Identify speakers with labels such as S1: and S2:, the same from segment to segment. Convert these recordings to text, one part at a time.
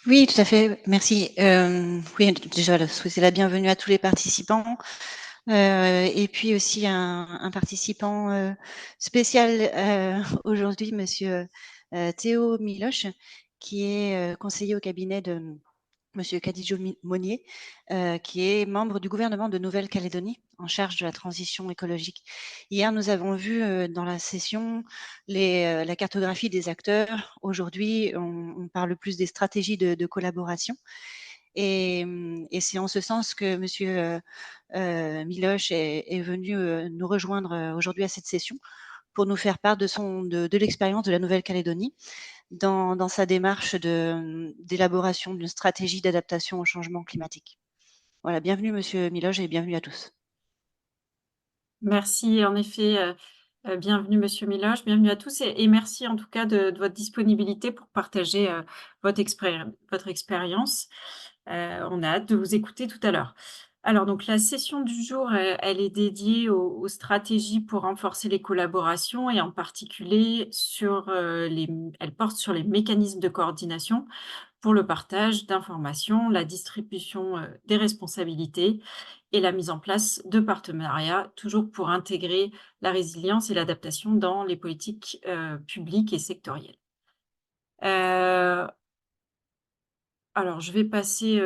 S1: Oui, tout à fait, merci. Oui, déjà, souhaiter la bienvenue à tous les participants, et puis aussi un participant spécial aujourd'hui, monsieur Théo Miloche, qui est conseiller au cabinet de monsieur Kadijo Monnier, qui est membre du gouvernement de Nouvelle-Calédonie, en charge de la transition écologique. Hier, nous avons vu dans la session la cartographie des acteurs. Aujourd'hui, on parle plus des stratégies de collaboration. Et c'est en ce sens que monsieur Miloche est venu nous rejoindre aujourd'hui à cette session pour nous faire part de l'expérience de la Nouvelle-Calédonie dans sa démarche d'élaboration d'une stratégie d'adaptation au changement climatique. Voilà, bienvenue monsieur Miloche et bienvenue à tous.
S2: Merci, en effet, bienvenue Monsieur Miloche, bienvenue à tous et merci en tout cas de votre disponibilité pour partager, votre expérience. On a hâte de vous écouter tout à l'heure. Alors donc la session du jour, elle est dédiée aux stratégies pour renforcer les collaborations et en particulier elle porte sur les mécanismes de coordination pour le partage d'informations, la distribution, des responsabilités et la mise en place de partenariats, toujours pour intégrer la résilience et l'adaptation dans les politiques, publiques et sectorielles. Heu, alors je vais passer,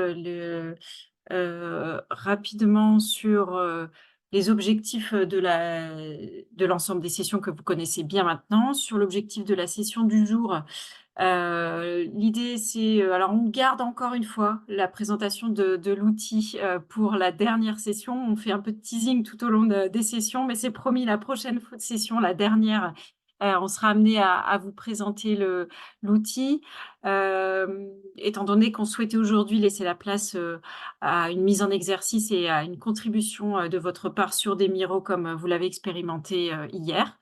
S2: rapidement sur, les objectifs, de l'ensemble des sessions que vous connaissez bien maintenant. Sur l'objectif de la session du jour, l'idée c'est, alors on garde encore une fois la présentation de l'outil, pour la dernière session. On fait un peu de teasing tout au long des sessions, mais c'est promis, la prochaine session, la dernière, on sera amené à vous présenter l'outil. Étant donné qu'on souhaitait aujourd'hui laisser la place, à une mise en exercice et à une contribution, de votre part sur des Miro comme, vous l'avez expérimenté, hier.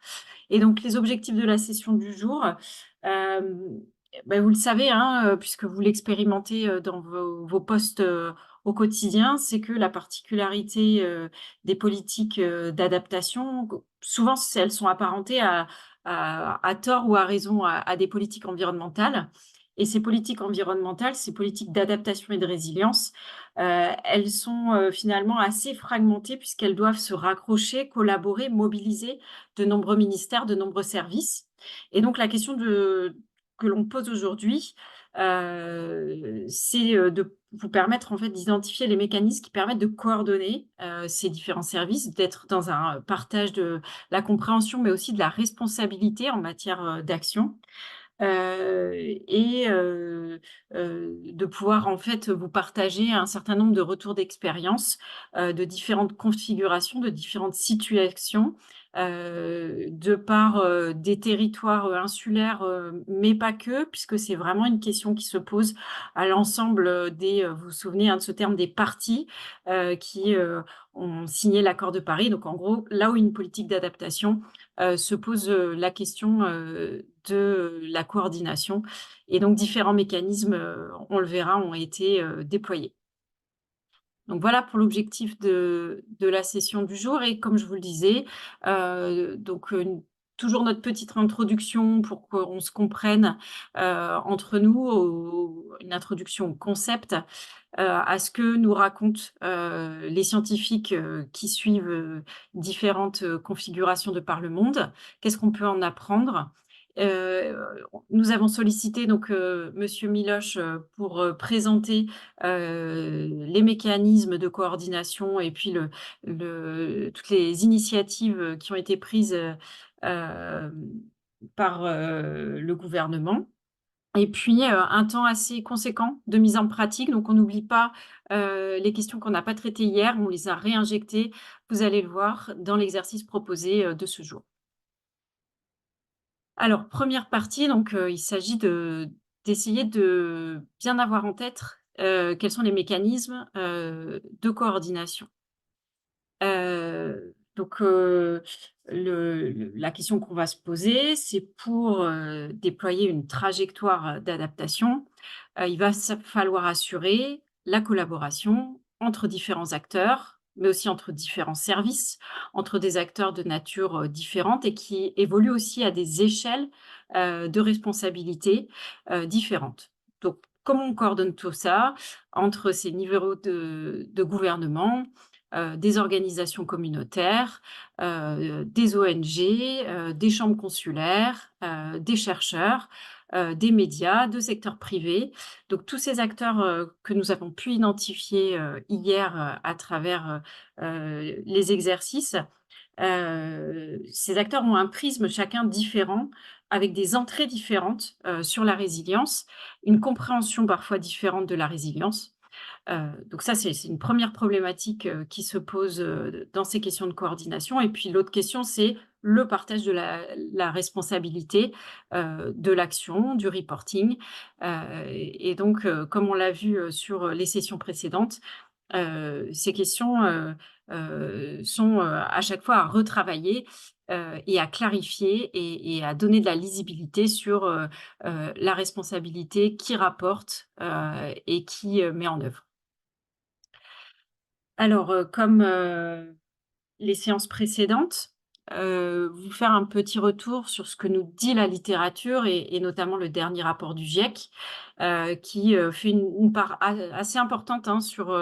S2: Et donc les objectifs de la session du jour, hem, vous le savez, hein, puisque vous l'expérimentez, dans vos postes, au quotidien, c'est que la particularité, des politiques, d'adaptation, souvent elles sont apparentées à tort ou à raison à des politiques environnementales. Et ces politiques environnementales, ces politiques d'adaptation et de résilience, elles sont, finalement assez fragmentées puisqu'elles doivent se raccrocher, collaborer, mobiliser de nombreux ministères, de nombreux services. Et donc la question que l'on pose aujourd'hui, c'est, de vous permettre en fait d'identifier les mécanismes qui permettent de coordonner, ces différents services, d'être dans un partage de la compréhension, mais aussi de la responsabilité en matière, d'action. Et de pouvoir en fait vous partager un certain nombre de retours d'expérience, de différentes configurations, de différentes situations, de par, des territoires, insulaires, mais pas que, puisque c'est vraiment une question qui se pose à l'ensemble, vous vous souvenez, hein, de ce terme des parties, qui, ont signé l'accord de Paris. Donc en gros, là où une politique d'adaptation, se pose, la question, de la coordination et donc différents mécanismes, on le verra, ont été, déployés. Donc voilà pour l'objectif de la session du jour et comme je vous le disais, toujours notre petite introduction pour qu'on se comprenne, entre nous, une introduction au concept, à ce que nous racontent, les scientifiques, qui suivent, différentes, configurations de par le monde. Qu'est-ce qu'on peut en apprendre? Heu, Nous avons sollicité donc, monsieur Miloche, pour, présenter, les mécanismes de coordination et puis toutes les initiatives, qui ont été prises, par, le gouvernement. Et puis, un temps assez conséquent de mise en pratique, donc on n'oublie pas, les questions qu'on n'a pas traitées hier, on les a réinjectées, vous allez le voir dans l'exercice proposé, de ce jour. Alors, première partie, donc, il s'agit d'essayer de bien avoir en tête, quels sont les mécanismes, de coordination. Donc, la question qu'on va se poser, c'est pour, déployer une trajectoire, d'adaptation, il va falloir assurer la collaboration entre différents acteurs, mais aussi entre différents services, entre des acteurs de nature, différente et qui évoluent aussi à des échelles, de responsabilité, différentes. Donc comment on coordonne tout ça entre ces niveaux de gouvernement, des organisations communautaires, des ONG, des chambres consulaires, des chercheurs, des médias, de secteur privé. Donc tous ces acteurs, que nous avons pu identifier, hier, à travers, les exercices, ces acteurs ont un prisme chacun différent, avec des entrées différentes, sur la résilience, une compréhension parfois différente de la résilience. Donc ça, c'est une première problématique, qui se pose, dans ces questions de coordination. Et puis l'autre question, c'est le partage de la responsabilité, de l'action, du reporting. Et donc, comme on l'a vu, sur les sessions précédentes, ces questions, sont, à chaque fois à retravailler, et à clarifier et à donner de la lisibilité sur, la responsabilité, qui rapporte, et qui, met en œuvre. Alors, comme, les séances précédentes, vous faire un petit retour sur ce que nous dit la littérature et notamment le dernier rapport du GIEC, qui, fait une part assez importante, hein, sur,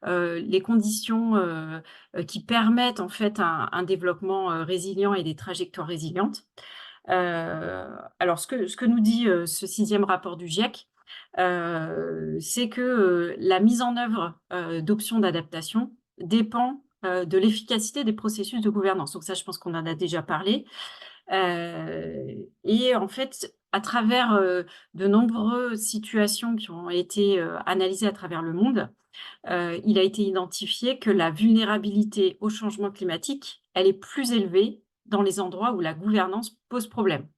S2: les conditions, qui permettent en fait un développement, résilient et des trajectoires résilientes. Alors ce que nous dit, ce 6e rapport du GIEC, c'est que, la mise en œuvre, d'options d'adaptation dépend, de l'efficacité des processus de gouvernance. Donc ça, je pense qu'on en a déjà parlé. Et en fait, à travers, de nombreuses situations qui ont été, analysées à travers le monde, il a été identifié que la vulnérabilité au changement climatique, elle est plus élevée dans les endroits où la gouvernance pose problème.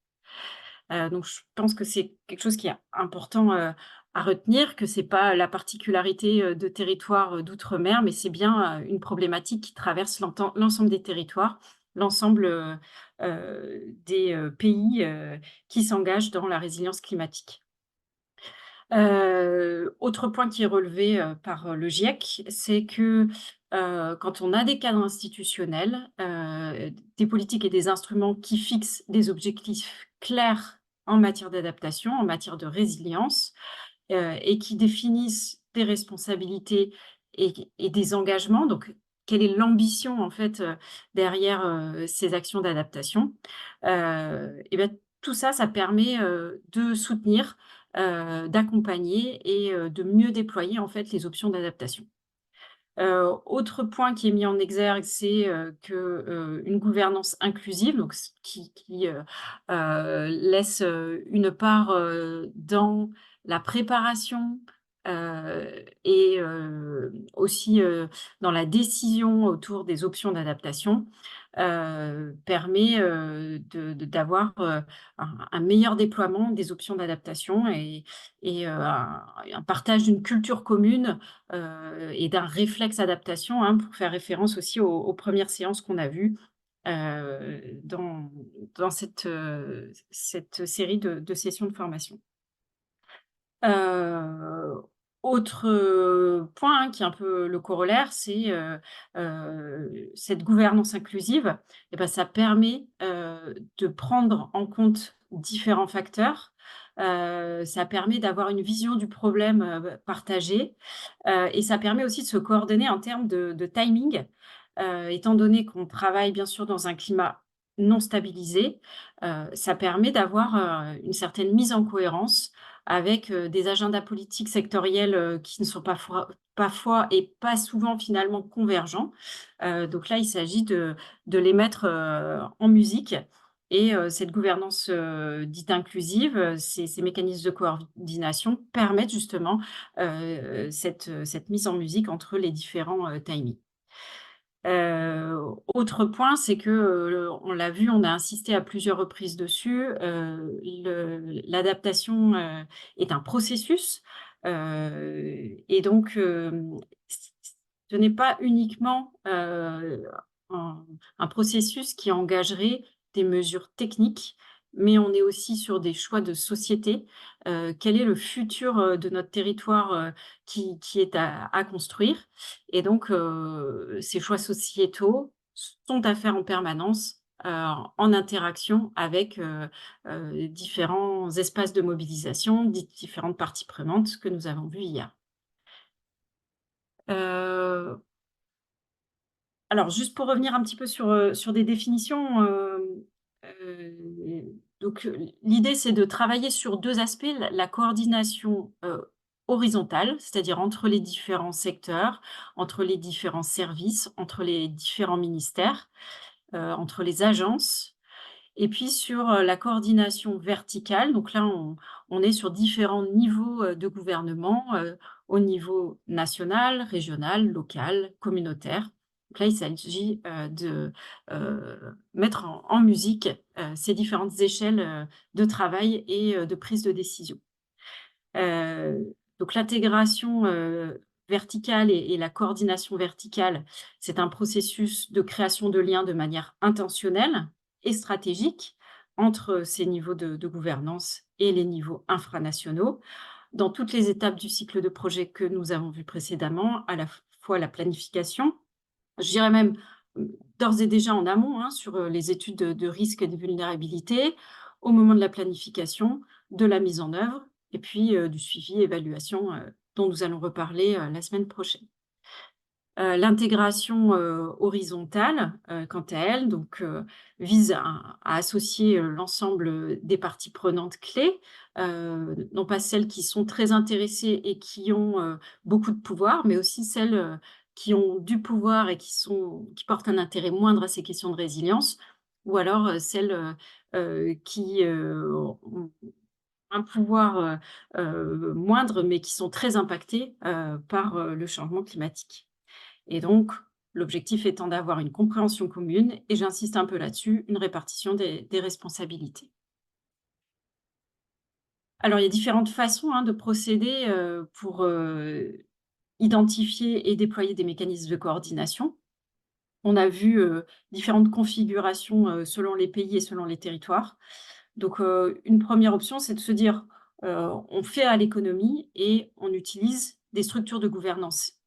S2: Donc je pense que c'est quelque chose qui est important, à retenir, que c'est pas la particularité, de territoires, d'outre-mer, mais c'est bien, une problématique qui traverse l'ensemble des territoires, l'ensemble, des, pays, qui s'engagent dans la résilience climatique. Autre point qui est relevé, par, le GIEC, c'est que, quand on a des cadres institutionnels, des politiques et des instruments qui fixent des objectifs clairs en matière d'adaptation, en matière de résilience, et qui définissent des responsabilités et des engagements. Donc, quelle est l'ambition en fait, derrière, ces actions d'adaptation? Et bah, tout ça, ça permet, de soutenir, d'accompagner et de mieux déployer en fait les options d'adaptation. Autre point qui est mis en exergue, c'est, que, une gouvernance inclusive, donc ce qui, laisse, une part, dans la préparation, et aussi, dans la décision autour des options d'adaptation, permet, d'avoir, un meilleur déploiement des options d'adaptation et un partage d'une culture commune, et d'un réflexe adaptation, hein, pour faire référence aussi aux premières séances qu'on a vues, dans cette série de sessions de formation. Heu, Autre, point, hein, qui est un peu le corollaire, c'est, cette gouvernance inclusive et bah, ça permet, de prendre en compte différents facteurs. Ça permet d'avoir une vision du problème, partagée, et ça permet aussi de se coordonner en termes de timing, étant donné qu'on travaille bien sûr dans un climat non stabilisé, ça permet d'avoir, une certaine mise en cohérence avec, des agendas politiques sectoriels, qui ne sont parfois et pas souvent finalement convergents. Donc là, il s'agit de les mettre, en musique et cette gouvernance, dite inclusive, ces mécanismes de coordination permettent justement, cette mise en musique entre les différents, timings. Autre point, c'est que, on l'a vu, on a insisté à plusieurs reprises dessus, l'adaptation, est un processus, et donc, ce n'est pas uniquement, un processus qui engagerait des mesures techniques, mais on est aussi sur des choix de société. Quel est le futur, de notre territoire, qui est à construire? Et donc, ces choix sociétaux sont à faire en permanence en interaction avec différents espaces de mobilisation, différentes parties prenantes que nous avons vues hier. Alors juste pour revenir un petit peu sur des définitions, donc l'idée c'est de travailler sur 2 aspects, la coordination, horizontale, c'est-à-dire entre les différents secteurs, entre les différents services, entre les différents ministères, entre les agences. Et puis sur, la coordination verticale, donc là on est sur différents niveaux, de gouvernement, au niveau national, régional, local, communautaire. Donc là, il s'agit, de, mettre en musique, ces différentes échelles, de travail et de prise de décision. Donc l'intégration, verticale et la coordination verticale, c'est un processus de création de liens de manière intentionnelle et stratégique entre ces niveaux de gouvernance et les niveaux infranationaux, dans toutes les étapes du cycle de projet que nous avons vu précédemment, à la fois la planification, je dirais même, d'ores et déjà en amont, hein, sur, les études de risques et de vulnérabilité, au moment de la planification, de la mise en œuvre et puis, du suivi, évaluation, dont nous allons reparler, la semaine prochaine. L'intégration, horizontale, quant à elle, donc, vise à associer, l'ensemble, des parties prenantes clés, non pas celles qui sont très intéressées et qui ont, beaucoup de pouvoir, mais aussi celles, qui ont du pouvoir et qui portent un intérêt moindre à ces questions de résilience, ou alors, celles, qui, ont un pouvoir, moindre, mais qui sont très impactées, par, le changement climatique. Et donc, l'objectif étant d'avoir une compréhension commune, et j'insiste un peu là-dessus, une répartition des responsabilités. Alors, il y a différentes façons, hein, de procéder, pour, identifier et déployer des mécanismes de coordination. On a vu, différentes configurations, selon les pays et selon les territoires. Donc, une première option, c'est de se dire, on fait à l'économie et on utilise des structures de gouvernance,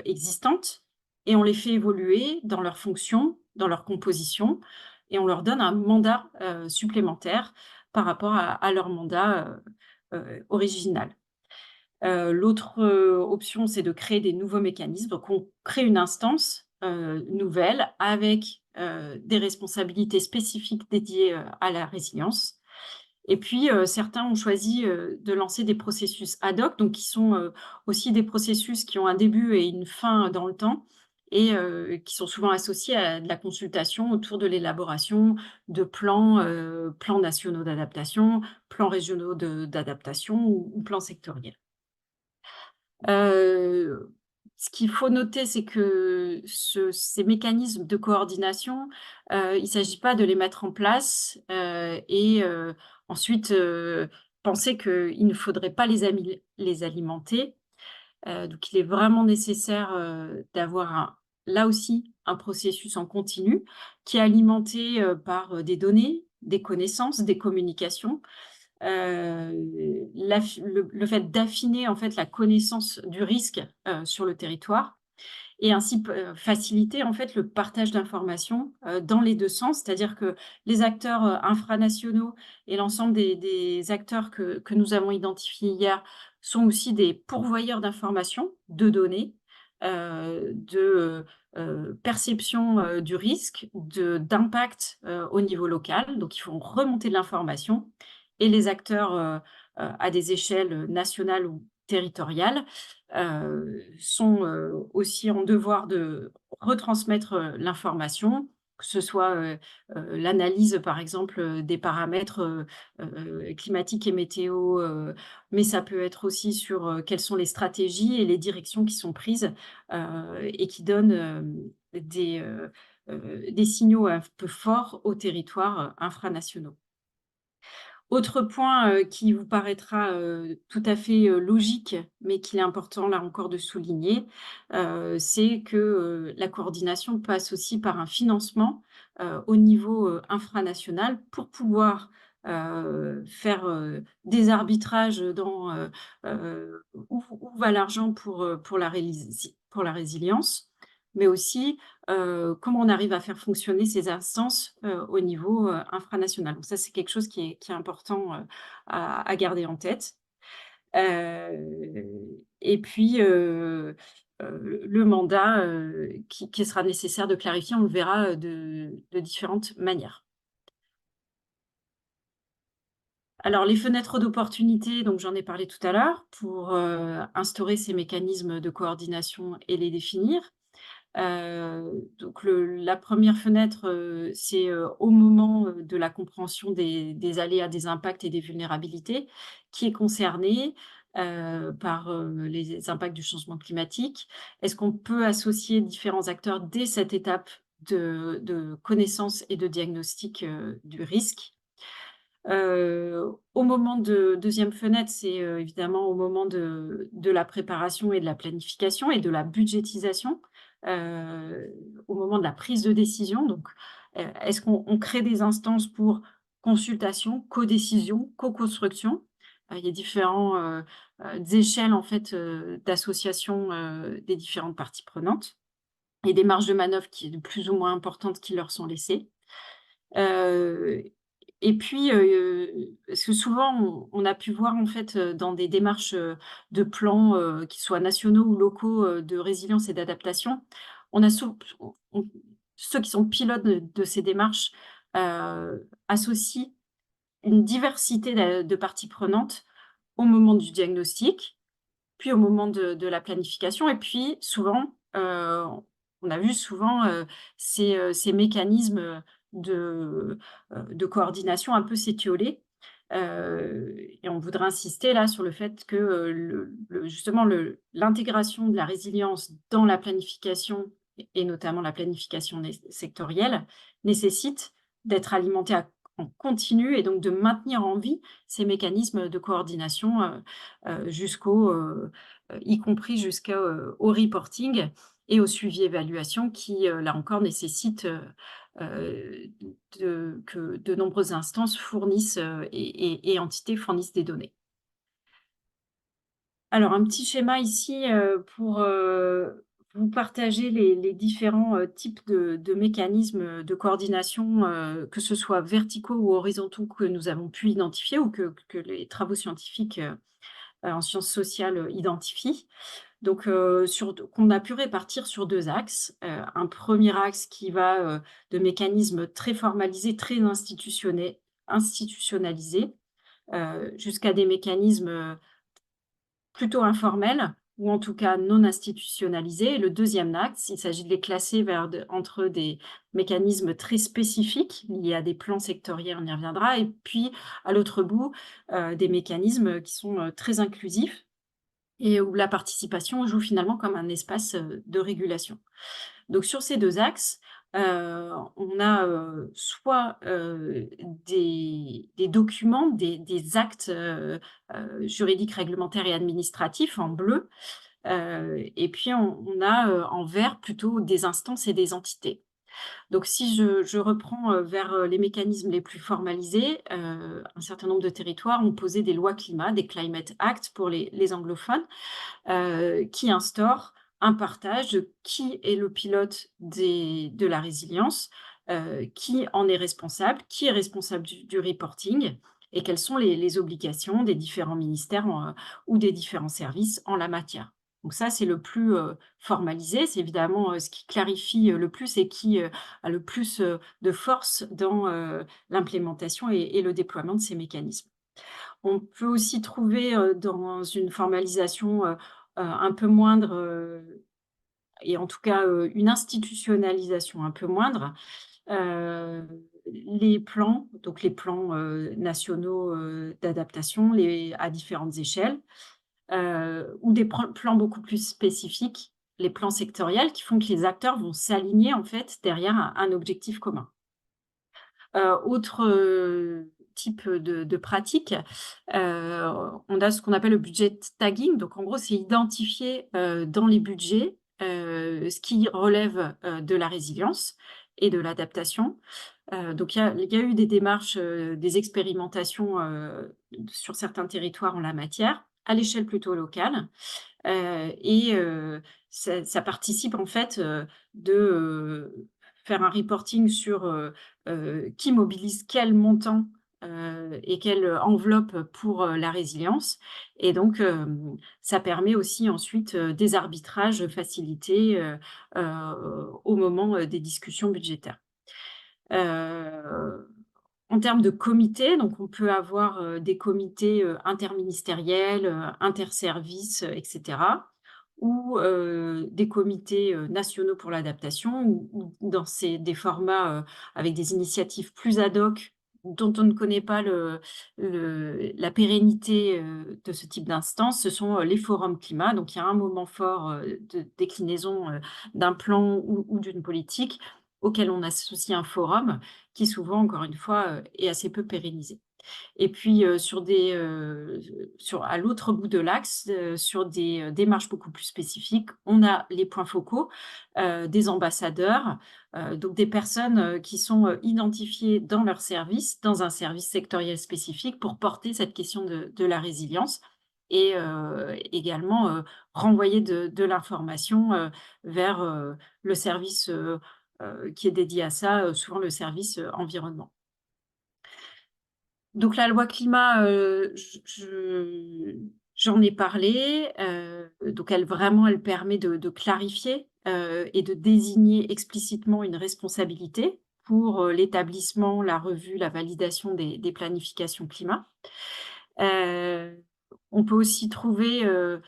S2: existantes et on les fait évoluer dans leurs fonctions, dans leur composition et on leur donne un mandat, supplémentaire par rapport à leur mandat, original. L'autre, option, c'est de créer des nouveaux mécanismes. Donc on crée une instance, nouvelle avec, des responsabilités spécifiques dédiées, à la résilience. Et puis, certains ont choisi, de lancer des processus ad hoc, donc qui sont, aussi des processus qui ont un début et une fin dans le temps et qui sont souvent associés à de la consultation autour de l'élaboration de plans, plans nationaux d'adaptation, plans régionaux d'adaptation ou plans sectoriels. Ce qu'il faut noter, c'est que ces mécanismes de coordination, il ne s'agit pas de les mettre en place, et ensuite, penser qu'il ne faudrait pas les alimenter. Donc il est vraiment nécessaire, d'avoir là aussi, un processus en continu qui est alimenté, par, des données, des connaissances, des communications. Le fait d'affiner, en fait, la connaissance du risque, sur le territoire et ainsi faciliter, en fait, le partage d'informations, dans les 2 sens. C'est-à-dire que les acteurs, infranationaux et l'ensemble des acteurs que nous avons identifiés hier sont aussi des pourvoyeurs d'informations, de données, de, perception, du risque, d'impact, au niveau local. Donc il faut remonter de l'information et les acteurs, à des échelles, nationales ou territoriales, sont, aussi en devoir de retransmettre, l'information, que ce soit, l'analyse par exemple, des paramètres, climatiques et météo, mais ça peut être aussi sur, quelles sont les stratégies et les directions qui sont prises, et qui donnent, des signaux un peu forts aux territoires, infranationaux. Autre point, qui vous paraîtra, tout à fait, logique, mais qu'il est important là encore de souligner, c'est que, la coordination passe aussi par un financement, au niveau, infranational pour pouvoir, faire, des arbitrages dans, où va l'argent pour la résilience, mais aussi, comment on arrive à faire fonctionner ces instances, au niveau, infranational. Donc ça, c'est quelque chose qui est important, à garder en tête. Et puis, le mandat, qui sera nécessaire de clarifier, on le verra, de différentes manières. Alors les fenêtres d'opportunité, donc j'en ai parlé tout à l'heure, pour, instaurer ces mécanismes de coordination et les définir. Donc la première fenêtre, c'est, au moment, de la compréhension des aléas, des impacts et des vulnérabilités, qui est concerné, par, les impacts du changement climatique. Est-ce qu'on peut associer différents acteurs dès cette étape de connaissance et de diagnostic, du risque? Au moment de deuxième fenêtre, c'est, évidemment au moment de la préparation et de la planification et de la budgétisation, au moment de la prise de décision. Donc, est-ce qu'on crée des instances pour consultation, codécision, co-construction? Il y a différents, échelles en fait, d'association, des différentes parties prenantes et des marges de manœuvre qui de plus ou moins importantes qui leur sont laissées. Heu et puis, parce que souvent on a pu voir en fait, dans des démarches, de plans, qu'ils soient nationaux ou locaux, de résilience et d'adaptation, on a on ceux qui sont pilotes de ces démarches, associent une diversité de parties prenantes au moment du diagnostic, puis au moment de la planification et puis souvent, on a vu souvent, ces mécanismes, de coordination un peu s'étioler, et on voudrait insister là sur le fait que, justement l'intégration de la résilience dans la planification et notamment la planification sectorielle nécessite d'être alimentée en continu et donc de maintenir en vie ces mécanismes de coordination, y compris jusqu'au au reporting et au suivi évaluation qui, là encore nécessite, que de nombreuses instances fournissent, et entités fournissent des données. Alors un petit schéma ici, pour, vous partager les différents, types de mécanismes, de coordination, que ce soit verticaux ou horizontaux que nous avons pu identifier ou que les travaux scientifiques, en sciences sociales, identifient. Donc, qu'on a pu répartir sur 2 axes. Un premier axe qui va, de mécanismes très formalisés, très institutionnalisés, jusqu'à des mécanismes, plutôt informels ou en tout cas non institutionnalisés. Et le deuxième axe, il s'agit de les classer entre des mécanismes très spécifiques liés à des plans sectoriels, on y reviendra, et puis à l'autre bout, des mécanismes qui sont, très inclusifs et où la participation joue finalement comme un espace, de régulation. Donc sur ces 2 axes, on a, soit, des documents, des actes, juridiques, réglementaires et administratifs en bleu, et puis on a, en vert plutôt des instances et des entités. Donc si je reprends, vers, les mécanismes les plus formalisés, un certain nombre de territoires ont posé des lois climat, des Climate Act pour les anglophones, qui instaure un partage de qui est le pilote de la résilience, qui en est responsable du reporting et quelles sont les obligations des différents ministères ou des différents services en la matière. Donc ça, c'est le plus formalisé, c'est évidemment ce qui clarifie le plus et qui a le plus de force dans l'implémentation et le déploiement de ces mécanismes. On peut aussi trouver, dans une formalisation, un peu moindre, et en tout cas, une institutionnalisation un peu moindre, heu, les plans, donc les plans, nationaux, d'adaptation, à différentes échelles, ou des plans beaucoup plus spécifiques, les plans sectoriels qui font que les acteurs vont s'aligner en fait derrière un objectif commun. Autre, type de pratique, on a ce qu'on appelle le budget tagging. Donc en gros, c'est identifier, dans les budgets, ce qui relève, de la résilience et de l'adaptation. Donc il y a eu des démarches, des expérimentations, sur certains territoires en la matière, à l'échelle plutôt locale. Ça participe en fait, de faire un reporting sur, qui mobilise quel montant, et quelle enveloppe pour, la résilience et donc ça permet aussi ensuite, des arbitrages facilités, au moment, des discussions budgétaires. Heu, En termes de comités, donc on peut avoir, des comités, interministériels, interservices, et cetera ou des comités, nationaux pour l'adaptation ou dans des formats, avec des initiatives plus ad hoc dont on ne connaît pas la pérennité, de ce type d'instance, ce sont, les forums climat. Donc il y a un moment fort, de déclinaison, d'un plan ou d'une politique auquel on associe un forum qui souvent, encore une fois, est assez peu pérennisé. Et puis, à l'autre bout de l'axe, sur des, démarches beaucoup plus spécifiques, on a les points focaux, des ambassadeurs, donc des personnes, qui sont, identifiées dans leur service, dans un service sectoriel spécifique pour porter cette question de la résilience et également, renvoyer de l'information, vers, le service, qui est dédié à ça, souvent le service, environnement. Donc la loi climat, j'en ai parlé, donc elle permet de clarifier, et de désigner explicitement une responsabilité pour, l'établissement, la revue, la validation des planifications climat. Heu, on peut aussi trouver, heu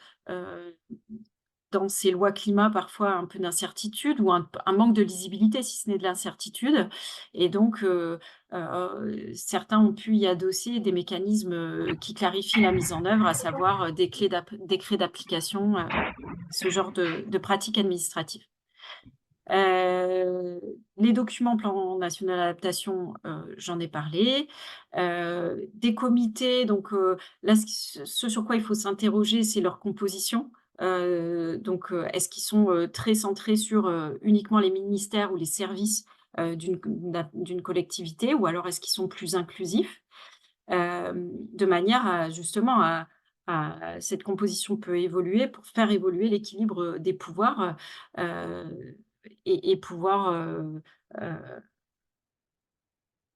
S2: dans ces lois climat, parfois un peu d'incertitude ou un manque de lisibilité, si ce n'est de l'incertitude et donc certains ont pu y adosser des mécanismes, qui clarifient la mise en œuvre, à savoir, décrets d'application, ce genre de pratiques administratives. Les documents plan national d'adaptation, j'en ai parlé. Des comités, donc là, ce sur quoi il faut s'interroger, c'est leur composition. Est-ce qu'ils sont, très centrés sur, uniquement les ministères ou les services, d'une collectivité ou alors est-ce qu'ils sont plus inclusifs? De manière à justement cette composition peut évoluer pour faire évoluer l'équilibre, des pouvoirs, et pouvoir, heu,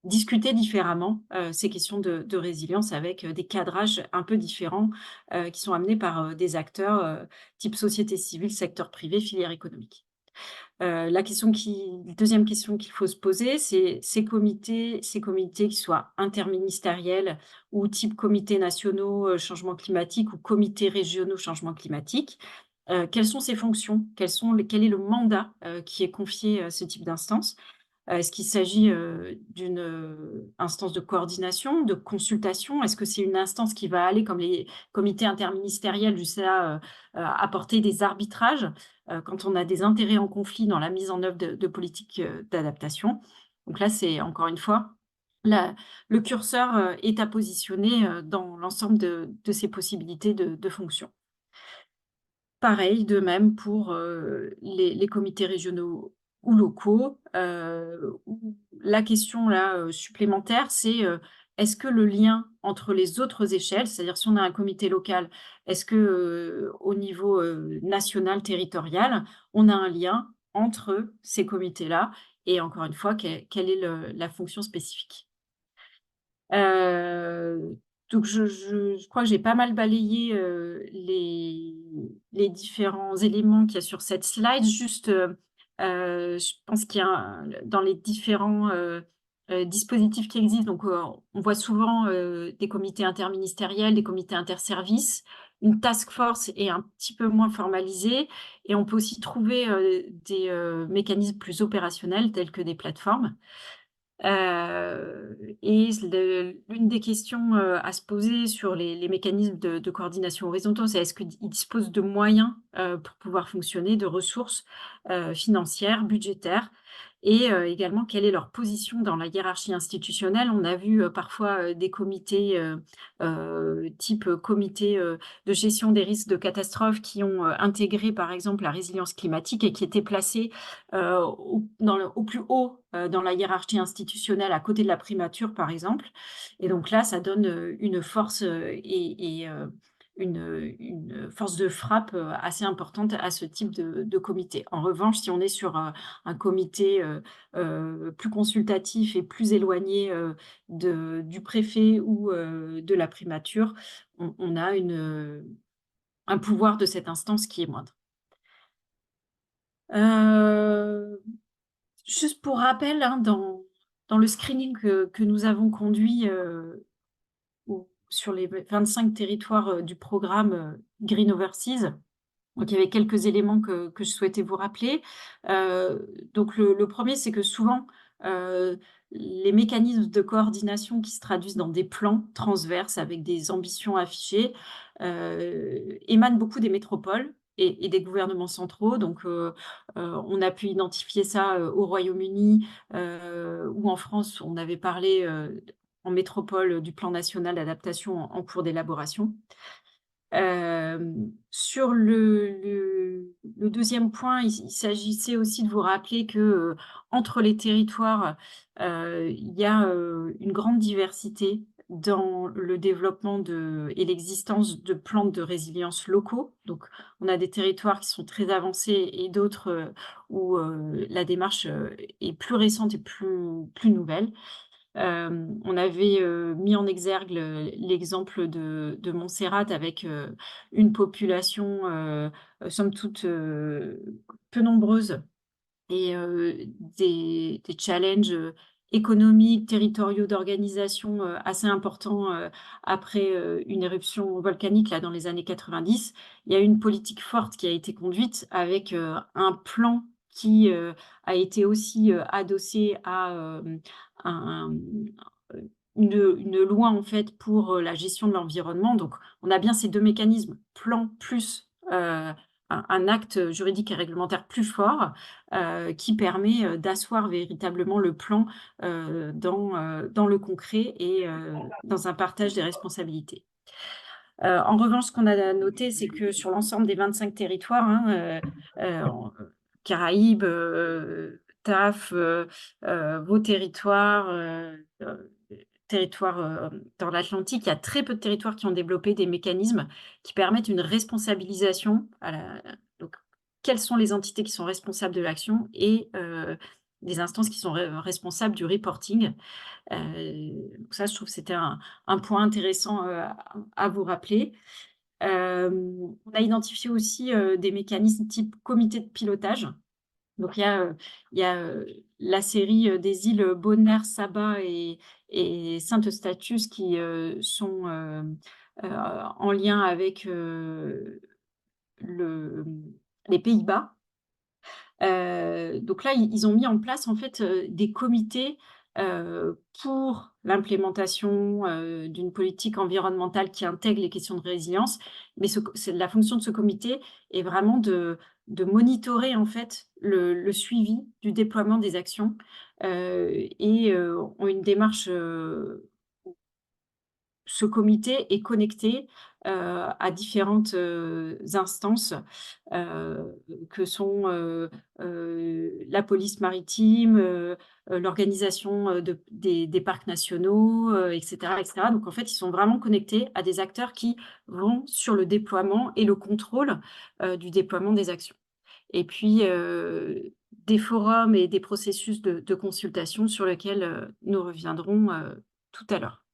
S2: discuter différemment, ces questions de résilience avec, des cadrages un peu différents, qui sont amenés par, des acteurs, type société civile, secteur privé, filière économique. La question qui 2e question qu'il faut se poser, c'est ces comités qui soient interministériels ou type comités nationaux, changement climatique ou comités régionaux changement climatique. Quelles sont ces fonctions? Quel est le mandat, qui est confié à ce type d'instance? Est-ce qu'il s'agit, d'une, instance de coordination, de consultation? Est-ce que c'est une instance qui va aller comme les comités interministériels jusqu'à, apporter des arbitrages, quand on a des intérêts en conflit dans la mise en œuvre de politiques, d'adaptation? Donc là, c'est encore une fois, la le curseur, est à positionner, dans l'ensemble de ces possibilités de fonctions. Pareil, de même pour, les comités régionaux ou locaux, où la question là, supplémentaire, c'est, est-ce que le lien entre les autres échelles, c'est-à-dire si on a un comité local, est-ce que, au niveau, national, territorial, on a un lien entre ces comités-là? Et encore une fois, quelle est la fonction spécifique? Heu, donc je crois que j'ai pas mal balayé, les différents éléments qu'il y a sur cette slide. Juste, je pense qu'il y a dans les différents, dispositifs qui existent, donc on voit souvent, des comités interministériels, des comités interservices. Une task force est un petit peu moins formalisée et on peut aussi trouver, des, mécanismes plus opérationnels tels que des plateformes. L'une des questions, à se poser sur les mécanismes de coordination horizontaux, c'est est-ce qu'ils disposent de moyens, pour pouvoir fonctionner, de ressources, financières, budgétaires et également quelle est leur position dans la hiérarchie institutionnelle? On a vu, parfois, des comités, type, comité, de gestion des risques de catastrophes qui ont, intégré, par exemple, la résilience climatique et qui étaient placés, au plus haut, dans la hiérarchie institutionnelle, à côté de la primature, par exemple. Et donc là, ça donne, une force, et une force de frappe assez importante à ce type de comité. En revanche, si on est sur un comité plus consultatif et plus éloigné du préfet ou de la primature, on a un pouvoir de cette instance qui est moindre. Juste pour rappel, hein, dans le screening que nous avons conduit sur les 25 territoires du programme Green Overseas, donc il y avait quelques éléments que je souhaitais vous rappeler. Donc le premier, c'est que souvent, heu, les mécanismes de coordination qui se traduisent dans des plans transverses avec des ambitions affichées, émanent beaucoup des métropoles et des gouvernements centraux. Donc on a pu identifier ça, au Royaume-Uni, ou en France, on avait parlé, en métropole du plan national d'adaptation en cours d'élaboration. Sur le 2e point, il s'agissait aussi de vous rappeler que, entre les territoires, il y a, une grande diversité dans le développement et l'existence de plans de résilience locaux. Donc on a des territoires qui sont très avancés et d'autres, où, la démarche, est plus récente et plus nouvelle. On avait, mis en exergue l'exemple de Montserrat avec, une population, somme toute, peu nombreuse et des challenges, économiques, territoriaux, d'organisation, assez importants, après, une éruption volcanique là dans les années 90. Il y a eu une politique forte qui a été conduite avec, un plan qui, a été aussi, adossé à, un une loi en fait pour, la gestion de l'environnement. Donc on a bien ces 2 mécanismes, plan plus, un acte juridique et réglementaire plus fort, qui permet, d'asseoir véritablement le plan, dans le concret et dans un partage des responsabilités. En revanche, ce qu'on a noté, c'est que sur l'ensemble des 25 territoires, hein, en Caraïbes, TAF, vos territoires, territoires, dans l'Atlantique, il y a très peu de territoires qui ont développé des mécanismes qui permettent une responsabilisation à la donc quelles sont les entités qui sont responsables de l'action et les instances qui sont responsables du reporting. Donc ça, je trouve que c'était un point intéressant, à vous rappeler. On a identifié aussi, des mécanismes type comité de pilotage. Donc il y a, la série, des îles Bonaire, Saba et Saint-Eustatius qui, sont, en lien avec, les Pays-Bas. Donc là, ils ont mis en place en fait, des comités, pour l'implémentation, d'une politique environnementale qui intègre les questions de résilience. Mais c'est la fonction de ce comité est vraiment de monitorer en fait le suivi du déploiement des actions, et ont une démarche, ce comité est connecté, à différentes, instances, que sont, la police maritime, l'organisation, des parcs nationaux, et cetera, et cetera. Donc en fait, ils sont vraiment connectés à des acteurs qui vont sur le déploiement et le contrôle, du déploiement des actions. Et puis, des forums et des processus de consultation sur lesquels, nous reviendrons, tout à l'heure.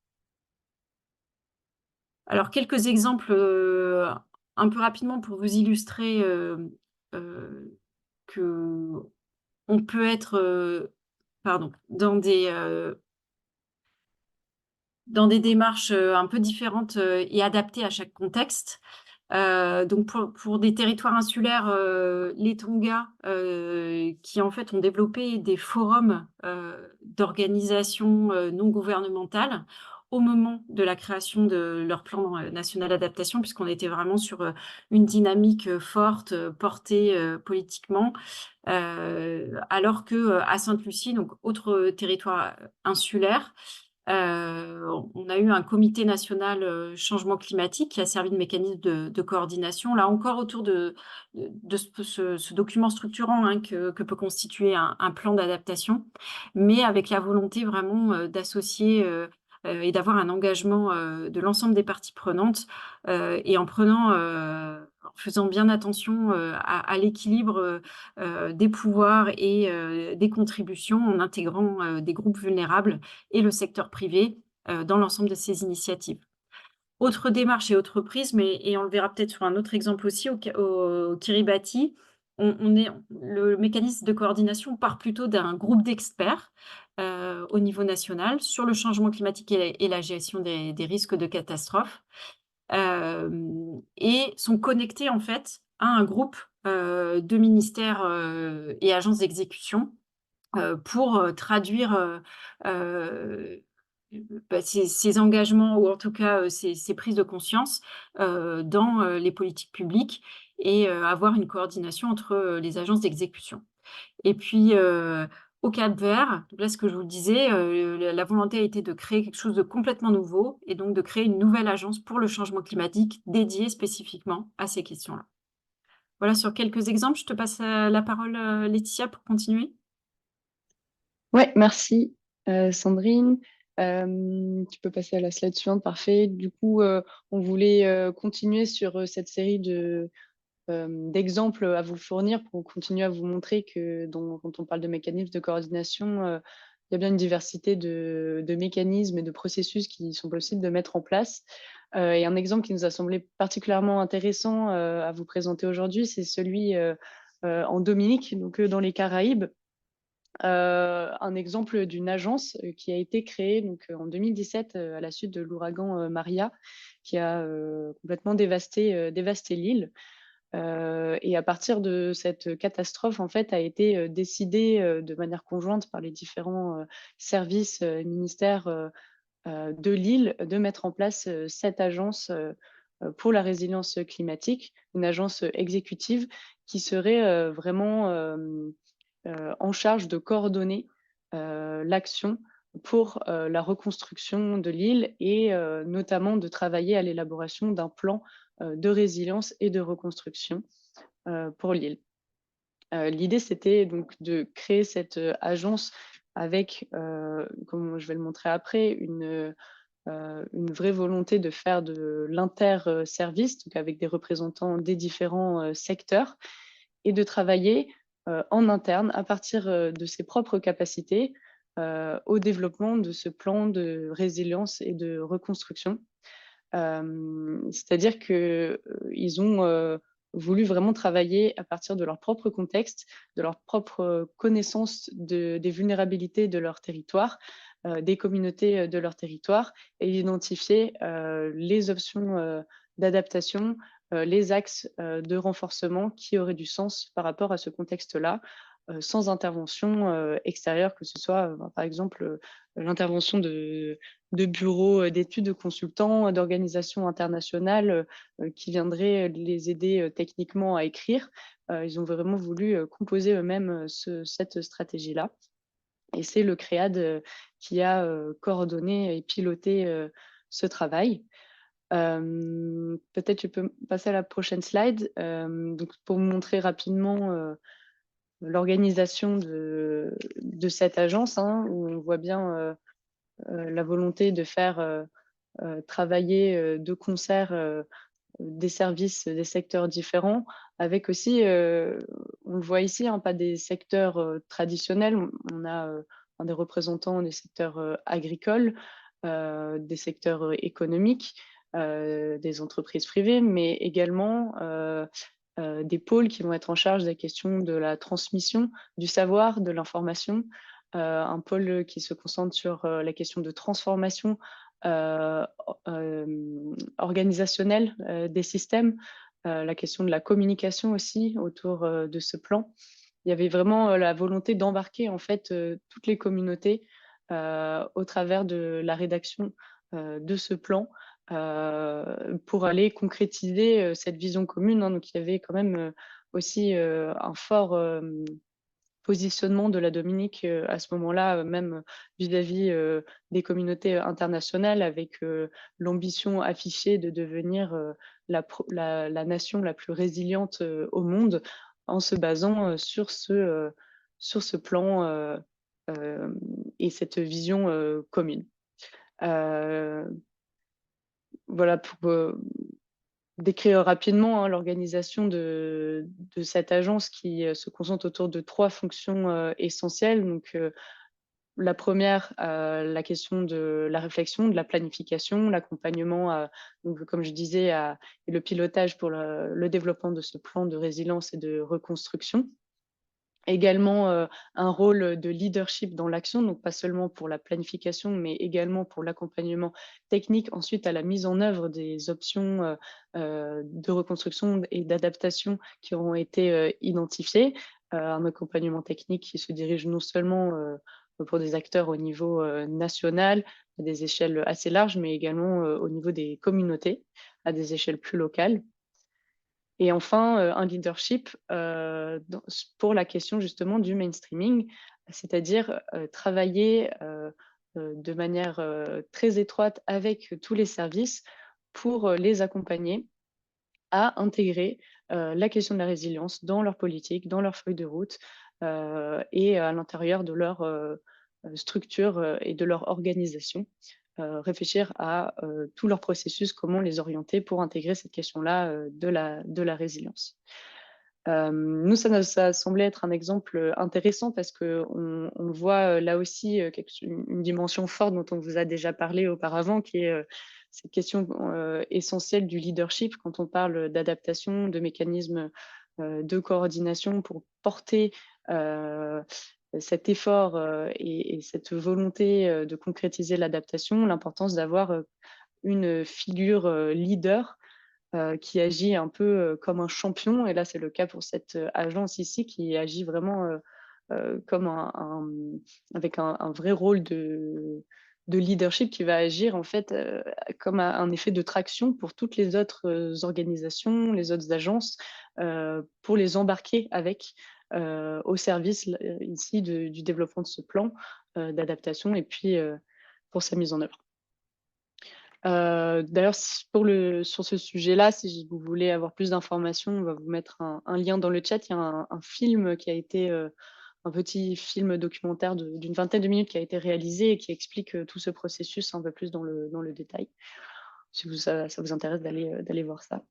S2: Alors quelques exemples, un peu rapidement pour vous illustrer, heu, qu'on peut être, pardon, dans des démarches, un peu différentes, et adaptées à chaque contexte. Donc pour des territoires insulaires, les Tonga, qui en fait ont développé des forums, d'organisations, non gouvernementales au moment de la création de leur plan, national d'adaptation, puisqu'on était vraiment sur, une dynamique, forte, portée, politiquement. Alors que, à Sainte-Lucie, donc autre territoire, insulaire, on a eu un comité national, changement climatique qui a servi de mécanisme de coordination, là encore autour de ce document structurant, hein, que peut constituer un plan d'adaptation, mais avec la volonté vraiment, d'associer, et d'avoir un engagement de l'ensemble des parties prenantes et en faisant bien attention à l'équilibre des pouvoirs et des contributions, en intégrant des groupes vulnérables et le secteur privé dans l'ensemble de ces initiatives. Autre démarche et autre prisme, et on le verra peut-être sur un autre exemple aussi au Kiribati, le mécanisme de coordination part plutôt d'un groupe d'experts au niveau national sur le changement climatique et la gestion des risques de catastrophes, et sont connectés en fait à un groupe de ministères et agences d'exécution pour traduire ces engagements, ou en tout cas ces prises de conscience dans les politiques publiques, et avoir une coordination entre les agences d'exécution. Et puis au Cap-Vert, donc là, ce que je vous le disais, la volonté a été de créer quelque chose de complètement nouveau, et donc de créer une nouvelle agence pour le changement climatique dédiée spécifiquement à ces questions-là. Voilà, sur quelques exemples. Je te passe la parole, Laetitia, pour continuer.
S3: Ouais, merci Sandrine. Tu peux passer à la slide suivante, parfait. Du coup, on voulait continuer sur cette série d'exemples à vous fournir pour continuer à vous montrer que quand on parle de mécanismes de coordination, il y a bien une diversité de mécanismes et de processus qui sont possibles de mettre en place. Et un exemple qui nous a semblé particulièrement intéressant à vous présenter aujourd'hui, c'est celui en Dominique, donc dans les Caraïbes. Un exemple d'une agence qui a été créée donc, en 2017 à la suite de l'ouragan Maria, qui a complètement dévasté l'île. Et à partir de cette catastrophe, en fait, a été décidé de manière conjointe par les différents services et ministères de l'île de mettre en place cette agence pour la résilience climatique, une agence exécutive qui serait vraiment en charge de coordonner l'action pour la reconstruction de l'île et notamment de travailler à l'élaboration d'un plan de résilience et de reconstruction pour l'île. L'idée, c'était donc de créer cette agence avec, comme je vais le montrer après, une vraie volonté de faire de l'inter-service, donc avec des représentants des différents secteurs, et de travailler en interne à partir de ses propres capacités au développement de ce plan de résilience et de reconstruction. C'est-à-dire qu'ils ont voulu vraiment travailler à partir de leur propre contexte, de leur propre connaissance des vulnérabilités de leur territoire, des communautés de leur territoire, et identifier les options d'adaptation, les axes de renforcement qui auraient du sens par rapport à ce contexte-là, sans intervention extérieure, que ce soit par exemple l'intervention de bureaux d'études, de consultants, d'organisations internationales qui viendraient les aider techniquement à écrire. Ils ont vraiment voulu composer eux-mêmes cette stratégie-là. Et c'est le CREAD qui a coordonné et piloté ce travail. Peut-être tu peux passer à la prochaine slide. Donc pour vous montrer rapidement l'organisation de cette agence, hein, où on voit bien la volonté de faire travailler de concert des services des secteurs différents, avec aussi, on le voit ici, hein, pas des secteurs traditionnels. On a des représentants des secteurs agricoles, des secteurs économiques, des entreprises privées, mais également des pôles qui vont être en charge des questions de la transmission du savoir, de l'information, un pôle qui se concentre sur la question de transformation organisationnelle des systèmes, la question de la communication aussi autour de ce plan. Il y avait vraiment la volonté d'embarquer en fait toutes les communautés au travers de la rédaction de ce plan pour aller concrétiser cette vision commune, hein. Donc il y avait quand même aussi un fort positionnement de la Dominique à ce moment-là, même vis-à-vis des communautés internationales, avec l'ambition affichée de devenir la nation la plus résiliente au monde, en se basant sur ce plan et cette vision commune. Voilà, pour décrire rapidement hein, l'organisation de cette agence qui se concentre autour de 3 fonctions essentielles. Donc, la première, la question de la réflexion, de la planification, l'accompagnement, donc comme je disais, et le pilotage pour le développement de ce plan de résilience et de reconstruction. Également, un rôle de leadership dans l'action, donc pas seulement pour la planification, mais également pour l'accompagnement technique, ensuite à la mise en œuvre des options, de reconstruction et d'adaptation qui auront été, identifiées. Un accompagnement technique qui se dirige non seulement, pour des acteurs au niveau, national, à des échelles assez larges, mais également, au niveau des communautés, à des échelles plus locales. Et enfin, un leadership, pour la question justement du mainstreaming, c'est-à-dire, travailler, de manière, très étroite avec tous les services pour, les accompagner à intégrer, la question de la résilience dans leur politique, dans leur feuille de route, et à l'intérieur de leur, structure, et de leur organisation. Réfléchir à, tout leur processus, comment les orienter pour intégrer cette question-là, de la résilience. Nous, ça semblait être un exemple intéressant parce qu'on voit là aussi une dimension forte dont on vous a déjà parlé auparavant, qui est cette question essentielle du leadership quand on parle d'adaptation, de mécanismes de coordination pour porter cet effort et cette volonté de concrétiser l'adaptation, l'importance d'avoir une figure leader qui agit un peu comme un champion. Et là, c'est le cas pour cette agence ici qui agit vraiment comme avec un vrai rôle de leadership qui va agir en fait comme un effet de traction pour toutes les autres organisations, les autres agences, pour les embarquer avec au service ici du développement de ce plan d'adaptation et puis pour sa mise en œuvre. D'ailleurs, sur ce sujet-là, si vous voulez avoir plus d'informations, on va vous mettre un lien dans le chat. Il y a un film qui a été, un petit film documentaire d'une vingtaine de minutes qui a été réalisé et qui explique, tout ce processus un peu plus dans le détail. Si ça vous intéresse d'aller voir ça.